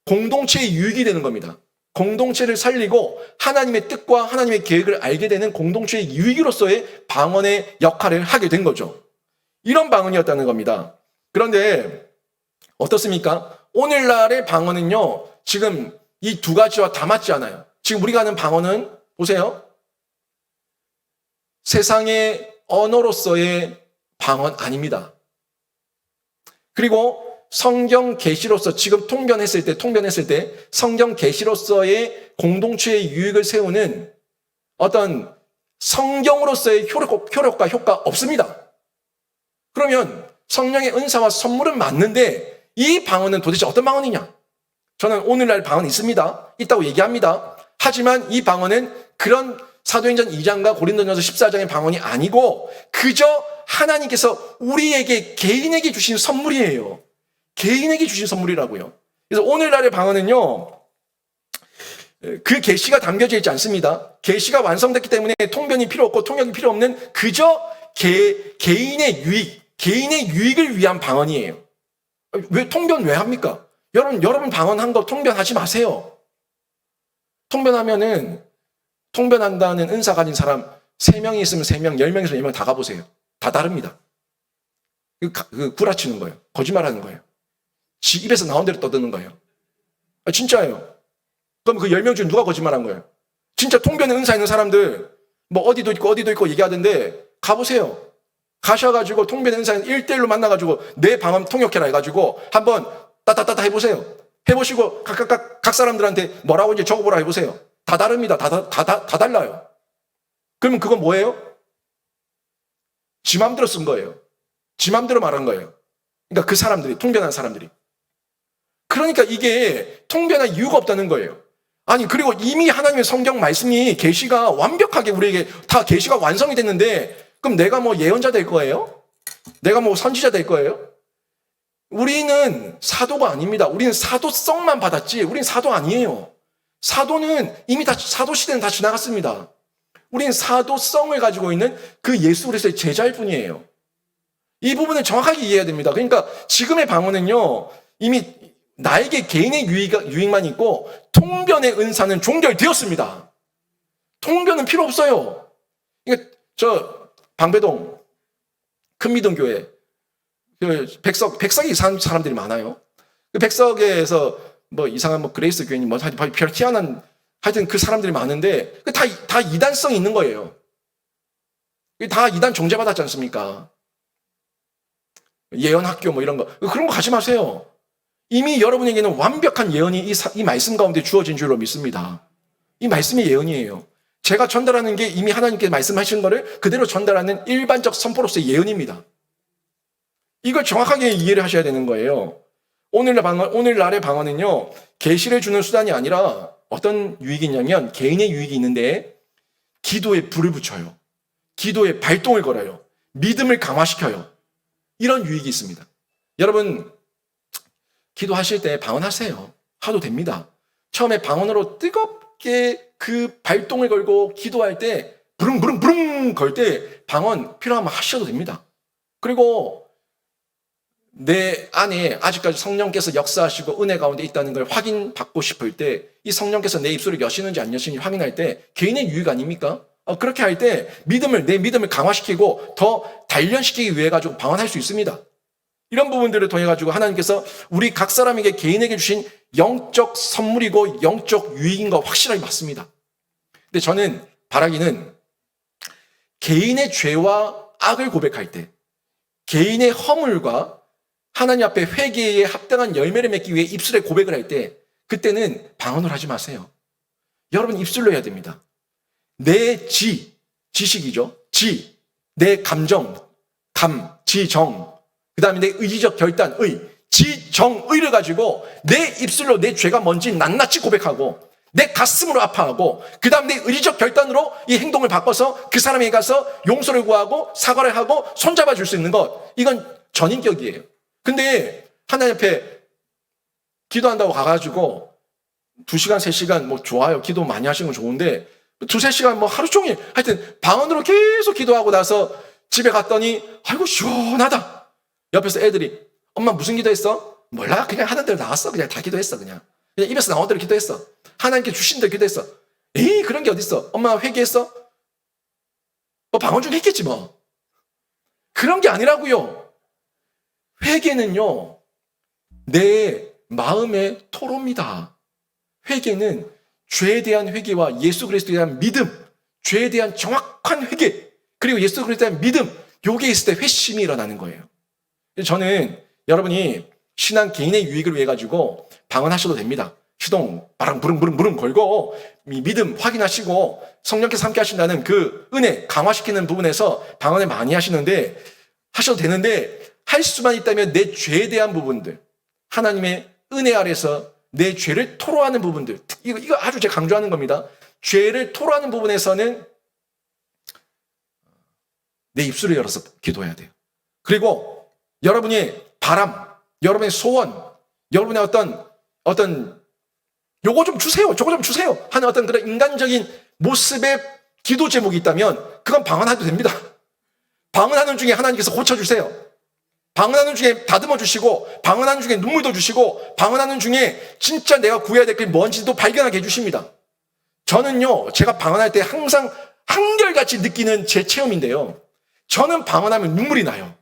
공동체의 유익이 되는 겁니다. 공동체를 살리고 하나님의 뜻과 하나님의 계획을 알게 되는 공동체의 유익으로서의 방언의 역할을 하게 된 거죠. 이런 방언이었다는 겁니다. 그런데 어떻습니까? 오늘날의 방언은요, 지금 이 두 가지와 다 맞지 않아요. 지금 우리가 하는 방언은 보세요. 세상의 언어로서의 방언 아닙니다. 그리고 성경 계시로서 지금 통변했을 때 성경 계시로서의 공동체의 유익을 세우는 어떤 성경으로서의 효력과 효과 없습니다. 그러면 성령의 은사와 선물은 맞는데 이 방언은 도대체 어떤 방언이냐? 저는 오늘날 방언이 있다고 얘기합니다. 하지만 이 방언은 그런 사도행전 2장과 고린도전서 14장의 방언이 아니고 그저 하나님께서 우리에게 개인에게 주신 선물이에요. 개인에게 주신 선물이라고요. 그래서 오늘날의 방언은요, 그 계시가 담겨져 있지 않습니다. 계시가 완성됐기 때문에 통변이 필요 없고 통역이 필요 없는 그저 개인의 유익을 위한 방언이에요. 왜 통변 왜 합니까? 여러분 방언한 거 통변하지 마세요. 통변한다는 은사 가진 사람 3명이 있으면 3명, 10명 있으면 10명 다 가보세요. 다 다릅니다. 구라치는 거예요. 거짓말하는 거예요. 지 입에서 나온 대로 떠드는 거예요. 진짜예요. 그럼 그 10명 중에 누가 거짓말한 거예요? 진짜 통변의 은사 있는 사람들 뭐 어디도 있고 얘기하던데 가보세요. 가셔가지고 통변의 은사 있는 1대1로 만나가지고 내 방언 통역해라 해가지고 한번 따따따따 해보세요. 해보시고 각 사람들한테 뭐라고 이제 적어보라 해보세요. 다 다릅니다. 다 달라요. 그러면 그건 뭐예요? 지 맘대로 쓴 거예요. 지 맘대로 말한 거예요. 그러니까 그 사람들이, 통변한 사람들이. 그러니까 이게 통변할 이유가 없다는 거예요. 아니, 그리고 이미 하나님의 성경 말씀이 계시가 완벽하게 우리에게 다 계시가 완성이 됐는데 그럼 내가 뭐 예언자 될 거예요? 내가 뭐 선지자 될 거예요? 우리는 사도가 아닙니다. 우리는 사도성만 받았지 우리는 사도 아니에요. 사도는 이미 사도 시대는 다 지나갔습니다. 우리는 사도성을 가지고 있는 그 예수 그리스도의 제자일 뿐이에요. 이 부분을 정확하게 이해해야 됩니다. 그러니까 지금의 방언은요, 이미 나에게 개인의 유익만 있고 통변의 은사는 종결되었습니다. 통변은 필요 없어요. 그러니까 저 방배동 큰미동교회 백석에 이상한 사람들이 많아요. 그 백석에서 뭐 이상한 뭐 그레이스 교인이 뭐 별 희한한 하여튼 그 사람들이 많은데 다 이단성이 있는 거예요. 다 이단 정죄받았지 않습니까? 예언학교 뭐 이런 거 그런 거 가지 마세요. 이미 여러분에게는 완벽한 예언이 이 말씀 가운데 주어진 줄로 믿습니다. 이 말씀이 예언이에요. 제가 전달하는 게 이미 하나님께 말씀하신 거를 그대로 전달하는 일반적 선포로서의 예언입니다. 이걸 정확하게 이해를 하셔야 되는 거예요. 오늘날의 방언은요, 계시를 주는 수단이 아니라 어떤 유익이 있냐면 개인의 유익이 있는데 기도에 불을 붙여요. 기도에 발동을 걸어요. 믿음을 강화시켜요. 이런 유익이 있습니다. 여러분 기도하실 때 방언하세요. 하도 됩니다. 처음에 방언으로 뜨겁게 그 발동을 걸고 기도할 때 부릉부릉부릉 걸 때 방언 필요하면 하셔도 됩니다. 그리고 내 안에 아직까지 성령께서 역사하시고 은혜 가운데 있다는 걸 확인받고 싶을 때 이 성령께서 내 입술을 여시는지 안 여시는지 확인할 때 개인의 유익 아닙니까? 그렇게 할 때 내 믿음을 강화시키고 더 단련시키기 위해 가지고 방언할 수 있습니다. 이런 부분들을 통해 가지고 하나님께서 우리 각 사람에게 개인에게 주신 영적 선물이고 영적 유익인 거 확실하게 맞습니다. 근데 저는 바라기는 개인의 죄와 악을 고백할 때 개인의 허물과 하나님 앞에 회개에 합당한 열매를 맺기 위해 입술에 고백을 할 때 그때는 방언을 하지 마세요. 여러분 입술로 해야 됩니다. 내 지식이죠. 내 감정, 지정, 그 다음에 내 의지적 결단, 지정의를 가지고 내 입술로 내 죄가 뭔지 낱낱이 고백하고 내 가슴으로 아파하고 그 다음 내 의지적 결단으로 이 행동을 바꿔서 그 사람에게 가서 용서를 구하고 사과를 하고 손잡아 줄 수 있는 것, 이건 전인격이에요. 근데 하나님 앞에 기도한다고 가가지고 2시간, 3시간 뭐 좋아요. 기도 많이 하시는 건 좋은데 2, 3시간 뭐 하루 종일 하여튼 방언으로 계속 기도하고 나서 집에 갔더니 아이고 시원하다. 옆에서 애들이 엄마 무슨 기도했어? 몰라. 그냥 하는 대로 나왔어. 그냥 다 기도했어. 그냥 입에서 나온 대로 기도했어. 하나님께 주신 대로 기도했어. 에이, 그런 게 어딨어. 엄마 회개했어? 방언 중에 했겠지 뭐. 그런 게 아니라고요. 회개는요, 내 마음의 토로입니다. 회개는 죄에 대한 회개와 예수 그리스도에 대한 믿음, 죄에 대한 정확한 회개, 그리고 예수 그리스도에 대한 믿음, 요게 있을 때 회심이 일어나는 거예요. 저는 여러분이 신앙 개인의 유익을 위해 가지고 방언하셔도 됩니다. 시동 바람 부릉 걸고 믿음 확인하시고 성령께서 함께 하신다는 그 은혜 강화시키는 부분에서 방언을 많이 하시는데 하셔도 되는데, 할 수만 있다면 내 죄에 대한 부분들, 하나님의 은혜 아래서 내 죄를 토로하는 부분들, 이거 아주 제가 강조하는 겁니다. 죄를 토로하는 부분에서는 내 입술을 열어서 기도해야 돼요. 그리고 여러분의 바람, 여러분의 소원, 여러분의 어떤 요거 좀 주세요, 저거 좀 주세요 하는 어떤 그런 인간적인 모습의 기도 제목이 있다면 그건 방언해도 됩니다. 방언하는 중에 하나님께서 고쳐주세요. 방언하는 중에 다듬어 주시고, 방언하는 중에 눈물도 주시고, 방언하는 중에 진짜 내가 구해야 될 게 뭔지도 발견하게 해주십니다. 저는요, 제가 방언할 때 항상 한결같이 느끼는 제 체험인데요, 저는 방언하면 눈물이 나요.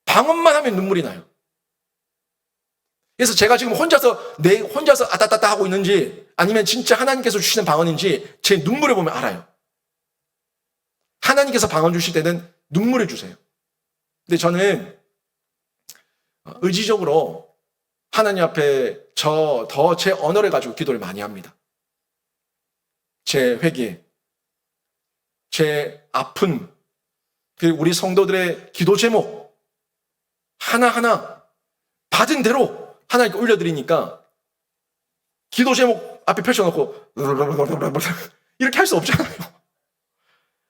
방언만 하면 눈물이 나요. 그래서 제가 지금 혼자서 아따따따 하고 있는지, 아니면 진짜 하나님께서 주시는 방언인지 제 눈물을 보면 알아요. 하나님께서 방언 주실 때는 눈물을 주세요. 근데 저는 의지적으로 하나님 앞에 제 언어를 가지고 기도를 많이 합니다. 제 회개, 제 아픈, 그리고 우리 성도들의 기도 제목 하나하나 받은 대로 하나님께 올려드리니까, 기도 제목 앞에 펼쳐놓고 이렇게 할 수 없잖아요.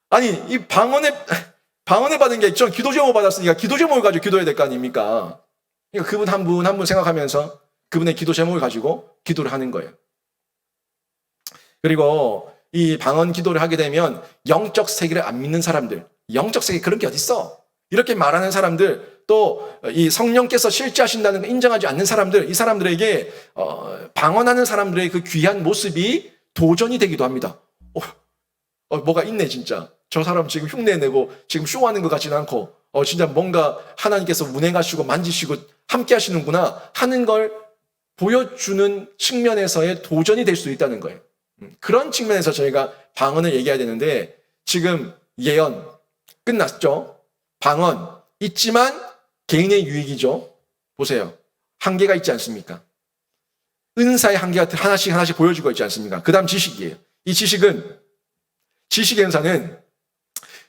아니, 이 방언에 받은 게 전 기도 제목 받았으니까 기도 제목을 가지고 기도해야 될 거 아닙니까? 그러니까 그분 한 분 한 분 생각하면서 그분의 기도 제목을 가지고 기도를 하는 거예요. 그리고 이 방언 기도를 하게 되면 영적 세계를 안 믿는 사람들, 영적 세계 그런 게 어딨어? 이렇게 말하는 사람들, 또 이 성령께서 실제하신다는 걸 인정하지 않는 사람들, 이 사람들에게 방언하는 사람들의 그 귀한 모습이 도전이 되기도 합니다. 뭐가 있네 진짜. 저 사람 지금 흉내내고 지금 쇼하는 것 같지는 않고 진짜 뭔가 하나님께서 운행하시고 만지시고 함께 하시는구나 하는 걸 보여주는 측면에서의 도전이 될 수 있다는 거예요. 그런 측면에서 저희가 방언을 얘기해야 되는데, 지금 예언 끝났죠. 방언 있지만 개인의 유익이죠. 보세요. 한계가 있지 않습니까? 은사의 한계가 하나씩 보여주고 있지 않습니까? 그 다음 지식이에요. 이 지식의 은사는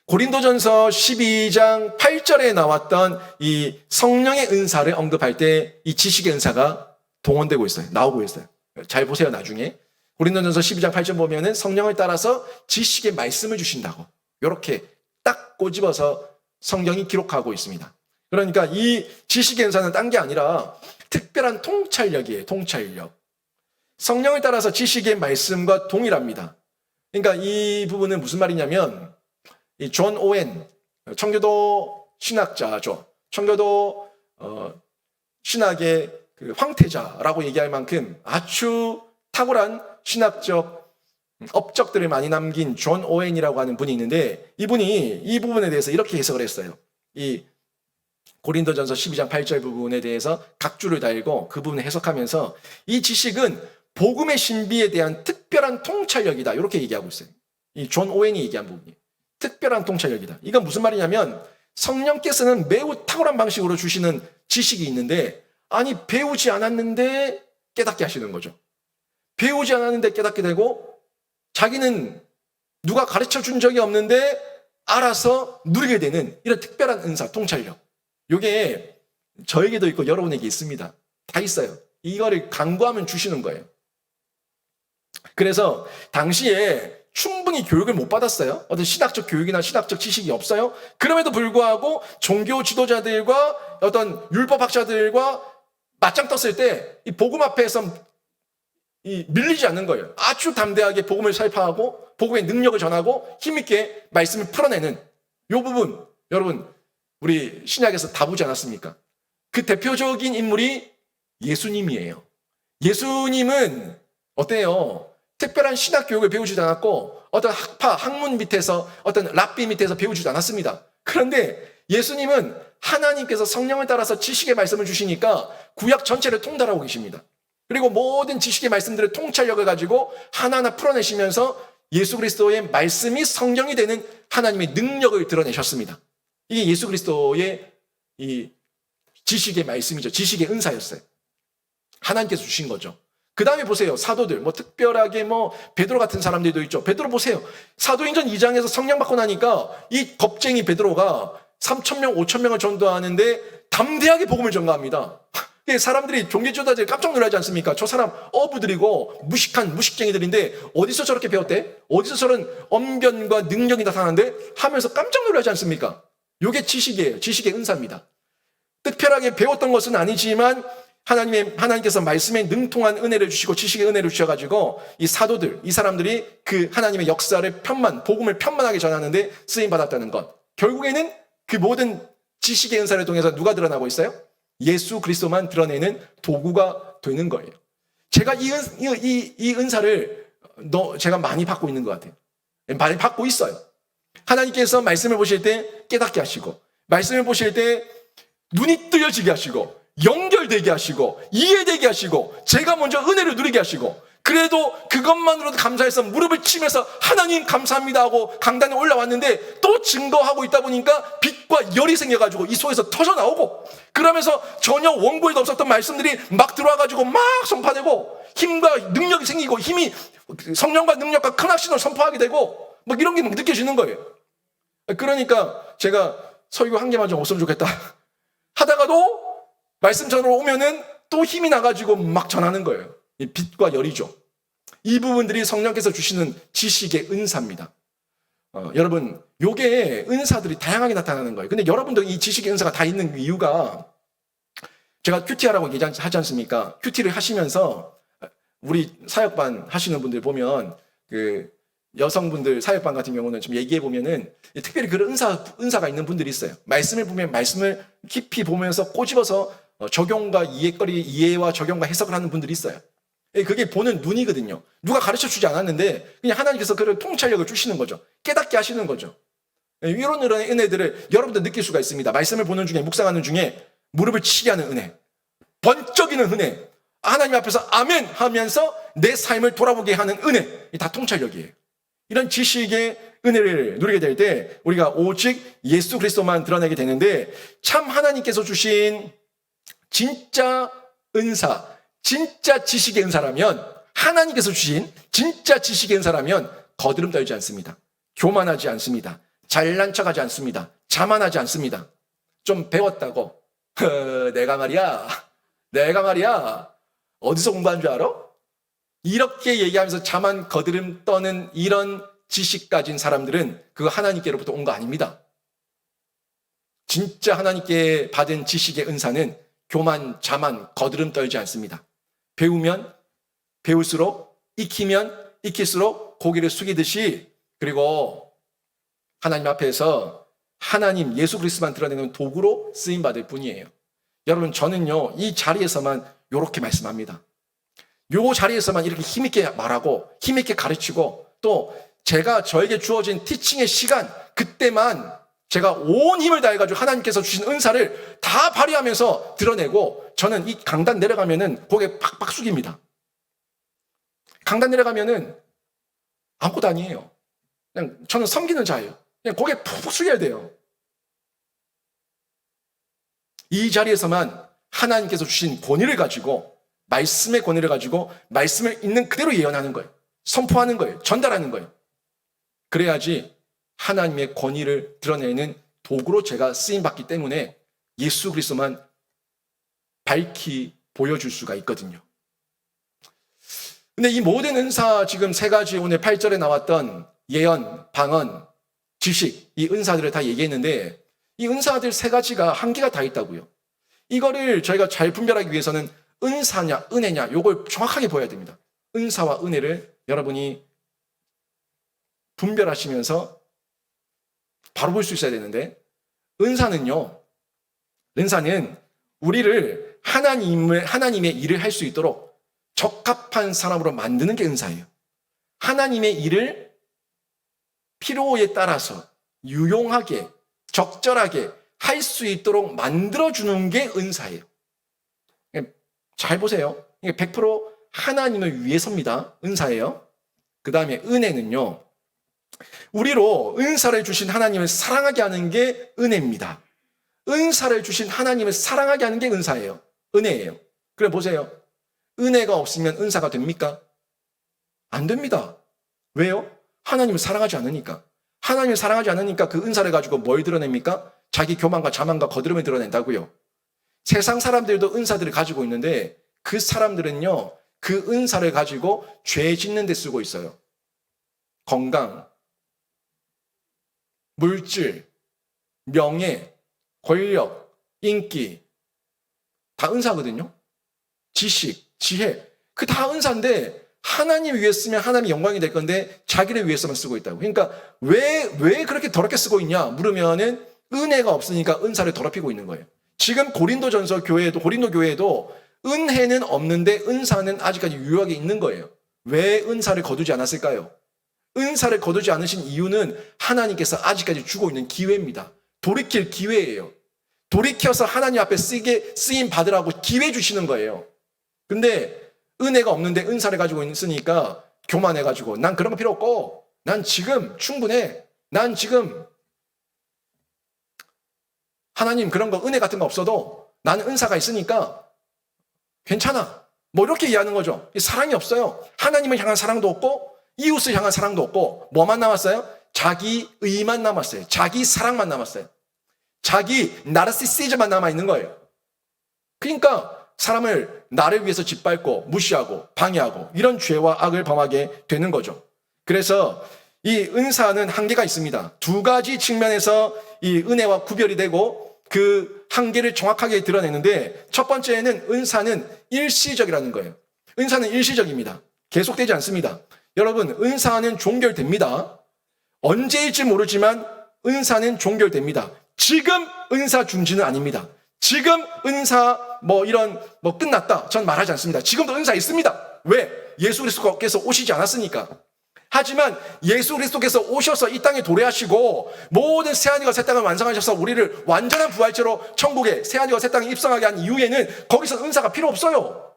고린도전서 12장 8절에 나왔던 이 성령의 은사를 언급할 때 이 지식의 은사가 동원되고 있어요. 나오고 있어요. 잘 보세요, 나중에. 고린도전서 12장 8절 보면은 성령을 따라서 지식의 말씀을 주신다고. 이렇게 딱 꼬집어서 성경이 기록하고 있습니다. 그러니까 이 지식의 은사는 딴 게 아니라 특별한 통찰력이에요. 통찰력. 성령을 따라서 지식의 말씀과 동일합니다. 그러니까 이 부분은 무슨 말이냐면, 이 존 오웬 청교도 신학자죠. 청교도 신학의 그 황태자라고 얘기할 만큼 아주 탁월한 신학적 업적들을 많이 남긴 존 오웬이라고 하는 분이 있는데, 이분이 이 부분에 대해서 이렇게 해석을 했어요. 이 고린도전서 12장 8절 부분에 대해서 각주를 달고 그 부분을 해석하면서, 이 지식은 복음의 신비에 대한 특별한 통찰력이다, 이렇게 얘기하고 있어요. 이 존 오웬이 얘기한 부분이 특별한 통찰력이다. 이건 무슨 말이냐면, 성령께서는 매우 탁월한 방식으로 주시는 지식이 있는데, 아니 배우지 않았는데 깨닫게 하시는 거죠. 배우지 않았는데 깨닫게 되고, 자기는 누가 가르쳐 준 적이 없는데 알아서 누리게 되는 이런 특별한 은사, 통찰력. 이게 저에게도 있고 여러분에게 있습니다. 다 있어요. 이거를 간구하면 주시는 거예요. 그래서 당시에 충분히 교육을 못 받았어요. 어떤 신학적 교육이나 신학적 지식이 없어요. 그럼에도 불구하고 종교 지도자들과 어떤 율법학자들과 맞짱 떴을 때 이 복음 앞에서 밀리지 않는 거예요. 아주 담대하게 복음을 설파하고 복음의 능력을 전하고 힘있게 말씀을 풀어내는 이 부분, 여러분 우리 신약에서 다 보지 않았습니까? 그 대표적인 인물이 예수님이에요. 예수님은 어때요? 특별한 신학 교육을 배우지도 않았고 어떤 학문 밑에서 어떤 랍비 밑에서 배우지도 않았습니다. 그런데 예수님은 하나님께서 성령을 따라서 지식의 말씀을 주시니까 구약 전체를 통달하고 계십니다. 그리고 모든 지식의 말씀들의 통찰력을 가지고 하나하나 풀어내시면서 예수 그리스도의 말씀이 성령이 되는 하나님의 능력을 드러내셨습니다. 이게 예수 그리스도의 이 지식의 말씀이죠. 지식의 은사였어요. 하나님께서 주신 거죠. 그 다음에 보세요. 사도들, 특별하게 베드로 같은 사람들도 있죠. 베드로 보세요. 사도행전 2장에서 성령 받고 나니까 이 겁쟁이 베드로가 3,000명, 5,000명을 전도하는데 담대하게 복음을 전가합니다. 사람들이 종교지도자들이 깜짝 놀라지 않습니까? 저 사람 어부들이고 무식한 무식쟁이들인데 어디서 저렇게 배웠대? 어디서 저런 언변과 능력이 나타나는데? 하면서 깜짝 놀라지 않습니까? 이게 지식이에요. 지식의 은사입니다. 특별하게 배웠던 것은 아니지만 하나님께서 말씀에 능통한 은혜를 주시고 지식의 은혜를 주셔가지고 이 사도들, 이 사람들이 그 하나님의 역사를 복음을 편만하게 전하는데 쓰임받았다는 것. 결국에는 그 모든 지식의 은사를 통해서 누가 드러나고 있어요? 예수 그리스도만 드러내는 도구가 되는 거예요. 제가 이 은사를 제가 많이 받고 있는 것 같아요. 많이 받고 있어요. 하나님께서 말씀을 보실 때 깨닫게 하시고, 말씀을 보실 때 눈이 뜨여지게 하시고, 연결되게 하시고, 이해되게 하시고, 제가 먼저 은혜를 누리게 하시고, 그래도 그것만으로도 감사해서 무릎을 치면서 하나님 감사합니다 하고 강단에 올라왔는데 또 증거하고 있다 보니까 빛과 열이 생겨가지고 이 속에서 터져나오고, 그러면서 전혀 원고에도 없었던 말씀들이 막 들어와가지고 막 선포되고 힘과 능력이 생기고 힘이 성령과 능력과 큰 확신을 선포하게 되고 이런 게 느껴지는 거예요. 그러니까 제가 설교 한 개만 좀 없으면 좋겠다 하다가도 말씀 전으로 오면은 또 힘이 나가지고 막 전하는 거예요. 이 빛과 열이죠. 이 부분들이 성령께서 주시는 지식의 은사입니다. 여러분, 요게 은사들이 다양하게 나타나는 거예요. 근데 여러분도 이 지식의 은사가 다 있는 이유가, 제가 큐티하라고 얘기하지 않습니까? 큐티를 하시면서 우리 사역반 하시는 분들 보면 그 여성분들 사역반 같은 경우는 좀 얘기해 보면은 특별히 그런 은사가 있는 분들이 있어요. 말씀을 보면 말씀을 깊이 보면서 꼬집어서 적용과 이해와 적용과 해석을 하는 분들이 있어요. 그게 보는 눈이거든요. 누가 가르쳐 주지 않았는데 그냥 하나님께서 그런 통찰력을 주시는 거죠. 깨닫게 하시는 거죠. 이런 은혜들을 여러분도 느낄 수가 있습니다. 말씀을 보는 중에, 묵상하는 중에 무릎을 치게 하는 은혜, 번쩍이는 은혜, 하나님 앞에서 아멘 하면서 내 삶을 돌아보게 하는 은혜, 다 통찰력이에요. 이런 지식의 은혜를 누리게 될 때 우리가 오직 예수 그리스도만 드러내게 되는데, 참 하나님께서 주신 진짜 은사, 진짜 지식의 은사라면, 하나님께서 주신 진짜 지식의 은사라면 거드름 떨지 않습니다. 교만하지 않습니다. 잘난 척하지 않습니다. 자만하지 않습니다. 좀 배웠다고 내가 말이야 어디서 공부한 줄 알아? 이렇게 얘기하면서 자만 거드름 떠는 이런 지식 가진 사람들은 그거 하나님께로부터 온 거 아닙니다. 진짜 하나님께 받은 지식의 은사는 교만, 자만, 거드름 떨지 않습니다. 배우면 배울수록, 익히면 익힐수록 고개를 숙이듯이, 그리고 하나님 앞에서 하나님 예수 그리스도만 드러내는 도구로 쓰임받을 뿐이에요. 여러분, 저는요 이 자리에서만 이렇게 말씀합니다. 요 자리에서만 이렇게 힘있게 말하고 힘있게 가르치고, 또 제가 저에게 주어진 티칭의 시간, 그때만 제가 온 힘을 다해가지고 하나님께서 주신 은사를 다 발휘하면서 드러내고, 저는 이 강단 내려가면은 고개 팍팍 숙입니다. 강단 내려가면은 아무것도 아니에요. 그냥 저는 섬기는 자예요. 그냥 고개 푹푹 숙여야 돼요. 이 자리에서만 하나님께서 주신 권위를 가지고, 말씀의 권위를 가지고 말씀을 있는 그대로 예언하는 거예요. 선포하는 거예요. 전달하는 거예요. 그래야지 하나님의 권위를 드러내는 도구로 제가 쓰임받기 때문에 예수 그리스도만 밝히 보여줄 수가 있거든요. 근데 이 모든 은사, 지금 세 가지 오늘 8절에 나왔던 예언, 방언, 지식, 이 은사들을 다 얘기했는데, 이 은사들 세 가지가 한계가 다 있다고요. 이거를 저희가 잘 분별하기 위해서는 은사냐 은혜냐 요걸 정확하게 보여야 됩니다. 은사와 은혜를 여러분이 분별하시면서 바로 볼 수 있어야 되는데, 은사는 우리를 하나님의 일을 할 수 있도록 적합한 사람으로 만드는 게 은사예요. 하나님의 일을 필요에 따라서 유용하게, 적절하게 할 수 있도록 만들어주는 게 은사예요. 잘 보세요. 이게 100% 하나님을 위해서입니다. 은사예요. 그 다음에 은혜는요, 우리로 은사를 주신 하나님을 사랑하게 하는 게 은혜입니다. 은사를 주신 하나님을 사랑하게 하는 게 은사예요. 은혜예요. 그래 보세요. 은혜가 없으면 은사가 됩니까? 안 됩니다. 왜요? 하나님을 사랑하지 않으니까. 하나님을 사랑하지 않으니까 그 은사를 가지고 뭘 드러냅니까? 자기 교만과 자만과 거드름을 드러낸다고요. 세상 사람들도 은사들을 가지고 있는데 그 사람들은요, 그 은사를 가지고 죄 짓는 데 쓰고 있어요. 건강, 물질, 명예, 권력, 인기 다 은사거든요. 지식, 지혜 그 다 은사인데 하나님 위해 쓰면 하나님의 영광이 될 건데 자기를 위해서만 쓰고 있다고. 그러니까 왜 그렇게 더럽게 쓰고 있냐 물으면은 은혜가 없으니까 은사를 더럽히고 있는 거예요. 지금 고린도 교회에도 은혜는 없는데 은사는 아직까지 유효하게 있는 거예요. 왜 은사를 거두지 않았을까요? 은사를 거두지 않으신 이유는 하나님께서 아직까지 주고 있는 기회입니다. 돌이킬 기회예요. 돌이켜서 하나님 앞에 쓰임 받으라고 기회 주시는 거예요. 근데 은혜가 없는데 은사를 가지고 있으니까 교만해가지고 난 그런 거 필요 없고 난 지금 충분해. 난 지금 하나님 그런 거 은혜 같은 거 없어도 나는 은사가 있으니까 괜찮아. 뭐 이렇게 이해하는 거죠. 사랑이 없어요. 하나님을 향한 사랑도 없고 이웃을 향한 사랑도 없고 뭐만 남았어요? 자기 의만 남았어요. 자기 사랑만 남았어요. 자기 나르시시즘만 남아있는 거예요. 그러니까 사람을 나를 위해서 짓밟고 무시하고 방해하고 이런 죄와 악을 범하게 되는 거죠. 그래서 이 은사는 한계가 있습니다. 두 가지 측면에서 이 은혜와 구별이 되고 그 한계를 정확하게 드러내는데 첫 번째는 은사는 일시적이라는 거예요. 은사는 일시적입니다. 계속되지 않습니다. 여러분, 은사는 종결됩니다. 언제일지 모르지만 은사는 종결됩니다. 지금 은사 중지는 아닙니다. 지금 은사 끝났다. 전 말하지 않습니다. 지금도 은사 있습니다. 왜? 예수 그리스도께서 오시지 않았으니까. 하지만 예수 그리스도께서 오셔서 이 땅에 도래하시고 모든 새하늘과 새 땅을 완성하셔서 우리를 완전한 부활체로 천국에 새하늘과 새 땅에 입성하게 한 이후에는 거기서 은사가 필요 없어요.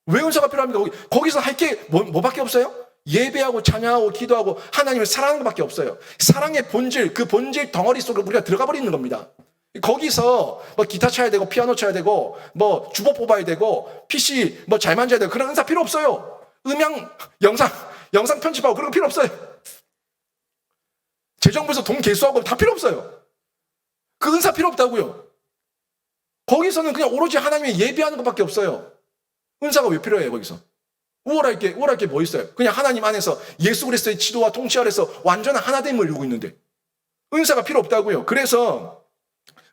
왜 은사가 필요합니까? 거기서 할 게 뭐밖에 없어요? 예배하고 찬양하고 기도하고 하나님을 사랑하는 것밖에 없어요. 사랑의 본질, 그 본질 덩어리 속으로 우리가 들어가 버리는 겁니다. 거기서 기타 쳐야 되고 피아노 쳐야 되고 주보 뽑아야 되고 PC 잘 만져야 되고 그런 은사 필요 없어요. 음향, 영상 편집하고 그런 거 필요 없어요. 재정부에서 돈 개수하고 다 필요 없어요. 그 은사 필요 없다고요. 거기서는 그냥 오로지 하나님의 예배하는 것밖에 없어요. 은사가 왜 필요해요? 거기서 우월할 게 뭐 있어요? 그냥 하나님 안에서 예수 그리스도의 지도와 통치 아래서 완전한 하나됨을 이루고 있는데 은사가 필요 없다고요. 그래서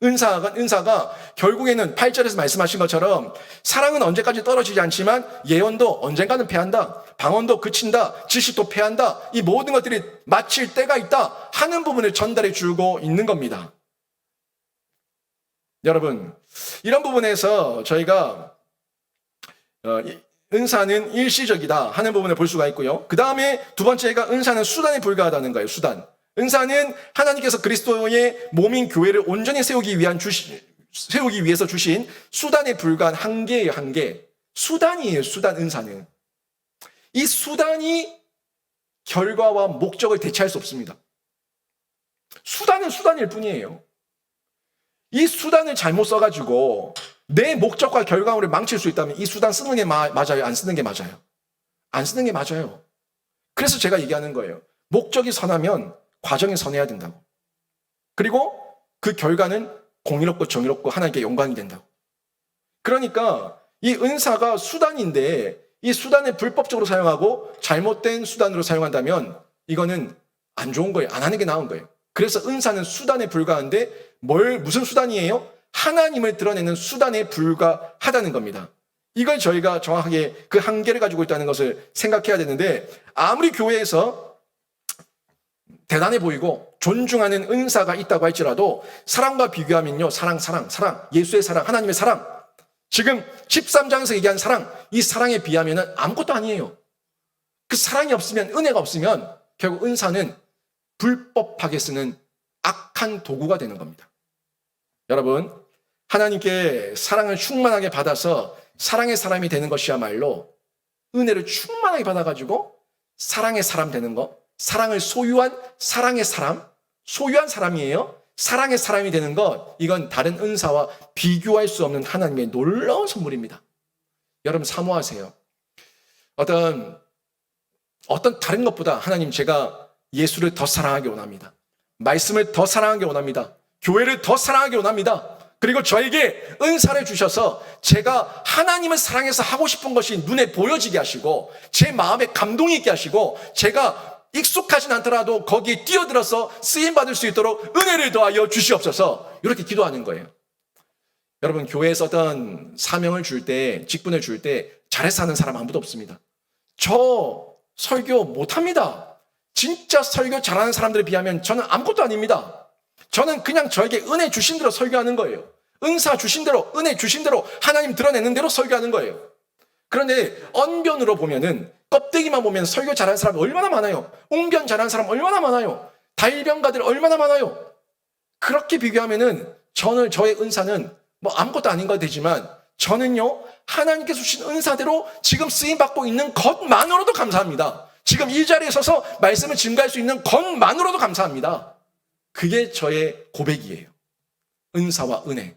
은사가 결국에는 8절에서 말씀하신 것처럼 사랑은 언제까지 떨어지지 않지만 예언도 언젠가는 패한다. 방언도 그친다. 지식도 패한다. 이 모든 것들이 마칠 때가 있다 하는 부분을 전달해 주고 있는 겁니다. 여러분, 이런 부분에서 저희가 은사는 일시적이다 하는 부분을 볼 수가 있고요. 그 다음에 두 번째가 은사는 수단에 불과하다는 거예요. 수단. 은사는 하나님께서 그리스도의 몸인 교회를 온전히 세우기 위해서 주신 수단에 불과한 한계예요. 한계. 수단이에요. 수단. 은사는. 이 수단이 결과와 목적을 대체할 수 없습니다. 수단은 수단일 뿐이에요. 이 수단을 잘못 써가지고 내 목적과 결과물을 망칠 수 있다면 이 수단 쓰는 게 맞아요? 안 쓰는 게 맞아요? 안 쓰는 게 맞아요. 그래서 제가 얘기하는 거예요. 목적이 선하면 과정이 선해야 된다고. 그리고 그 결과는 공의롭고 정의롭고 하나님께 영광이 된다고. 그러니까 이 은사가 수단인데 이 수단을 불법적으로 사용하고 잘못된 수단으로 사용한다면 이거는 안 좋은 거예요. 안 하는 게 나은 거예요. 그래서 은사는 수단에 불과한데 무슨 수단이에요? 하나님을 드러내는 수단에 불과하다는 겁니다. 이걸 저희가 정확하게 그 한계를 가지고 있다는 것을 생각해야 되는데 아무리 교회에서 대단해 보이고 존중하는 은사가 있다고 할지라도 사랑과 비교하면요. 사랑, 예수의 사랑, 하나님의 사랑 지금 13장에서 얘기한 사랑, 이 사랑에 비하면 아무것도 아니에요. 그 사랑이 없으면, 은혜가 없으면 결국 은사는 불법하게 쓰는 악한 도구가 되는 겁니다. 여러분, 하나님께 사랑을 충만하게 받아서 사랑의 사람이 되는 것이야말로 은혜를 충만하게 받아가지고 사랑의 사람 되는 거, 사랑을 소유한 사랑의 사람, 소유한 사람이에요. 사랑의 사람이 되는 것, 이건 다른 은사와 비교할 수 없는 하나님의 놀라운 선물입니다. 여러분 사모하세요. 어떤 다른 것보다 하나님, 제가 예수를 더 사랑하기 원합니다. 말씀을 더 사랑하기 원합니다. 교회를 더 사랑하기 원합니다. 그리고 저에게 은사를 주셔서 제가 하나님을 사랑해서 하고 싶은 것이 눈에 보여지게 하시고 제 마음에 감동이 있게 하시고 제가 익숙하진 않더라도 거기에 뛰어들어서 쓰임받을 수 있도록 은혜를 더하여 주시옵소서, 이렇게 기도하는 거예요. 여러분, 교회에서 어떤 사명을 줄 때, 직분을 줄 때 잘해서 하는 사람 아무도 없습니다. 저 설교 못합니다. 진짜 설교 잘하는 사람들에 비하면 저는 아무것도 아닙니다. 저는 그냥 저에게 은혜 주신 대로 설교하는 거예요. 은사 주신 대로, 은혜 주신 대로, 하나님 드러내는 대로 설교하는 거예요. 그런데 언변으로 보면은, 껍데기만 보면 설교 잘하는 사람 얼마나 많아요. 웅변 잘하는 사람 얼마나 많아요. 달변가들 얼마나 많아요. 그렇게 비교하면은 저의 은사는 뭐 아무것도 아닌 것 되지만, 저는요 하나님께서 주신 은사대로 지금 쓰임받고 있는 것만으로도 감사합니다. 지금 이 자리에 서서 말씀을 증거할 수 있는 것만으로도 감사합니다. 그게 저의 고백이에요. 은사와 은혜.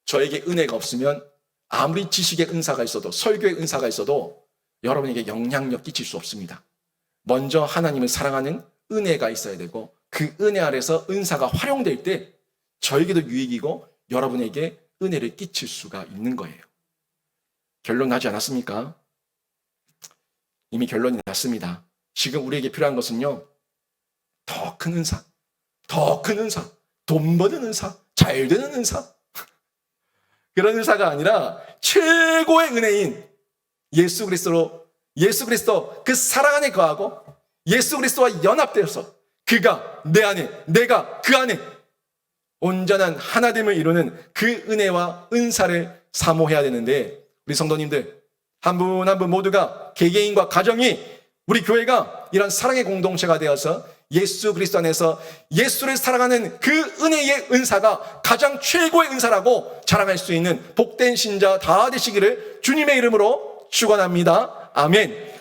저에게 은혜가 없으면 아무리 지식의 은사가 있어도, 설교의 은사가 있어도 여러분에게 영향력 끼칠 수 없습니다. 먼저 하나님을 사랑하는 은혜가 있어야 되고, 그 은혜 아래서 은사가 활용될 때 저에게도 유익이고 여러분에게 은혜를 끼칠 수가 있는 거예요. 결론 나지 않았습니까? 이미 결론이 났습니다. 지금 우리에게 필요한 것은요, 더 큰 은사, 더 큰 은사, 돈 버는 은사, 잘 되는 은사, 그런 은사가 아니라 최고의 은혜인 예수 그리스도 그 사랑 안에 거하고 예수 그리스도와 연합되어서 그가 내 안에, 내가 그 안에 온전한 하나됨을 이루는 그 은혜와 은사를 사모해야 되는데, 우리 성도님들 한 분 한 분 모두가 개개인과 가정이, 우리 교회가 이런 사랑의 공동체가 되어서 예수 그리스도 안에서 예수를 사랑하는 그 은혜의 은사가 가장 최고의 은사라고 자랑할 수 있는 복된 신자 다 되시기를 주님의 이름으로 축원합니다. 아멘.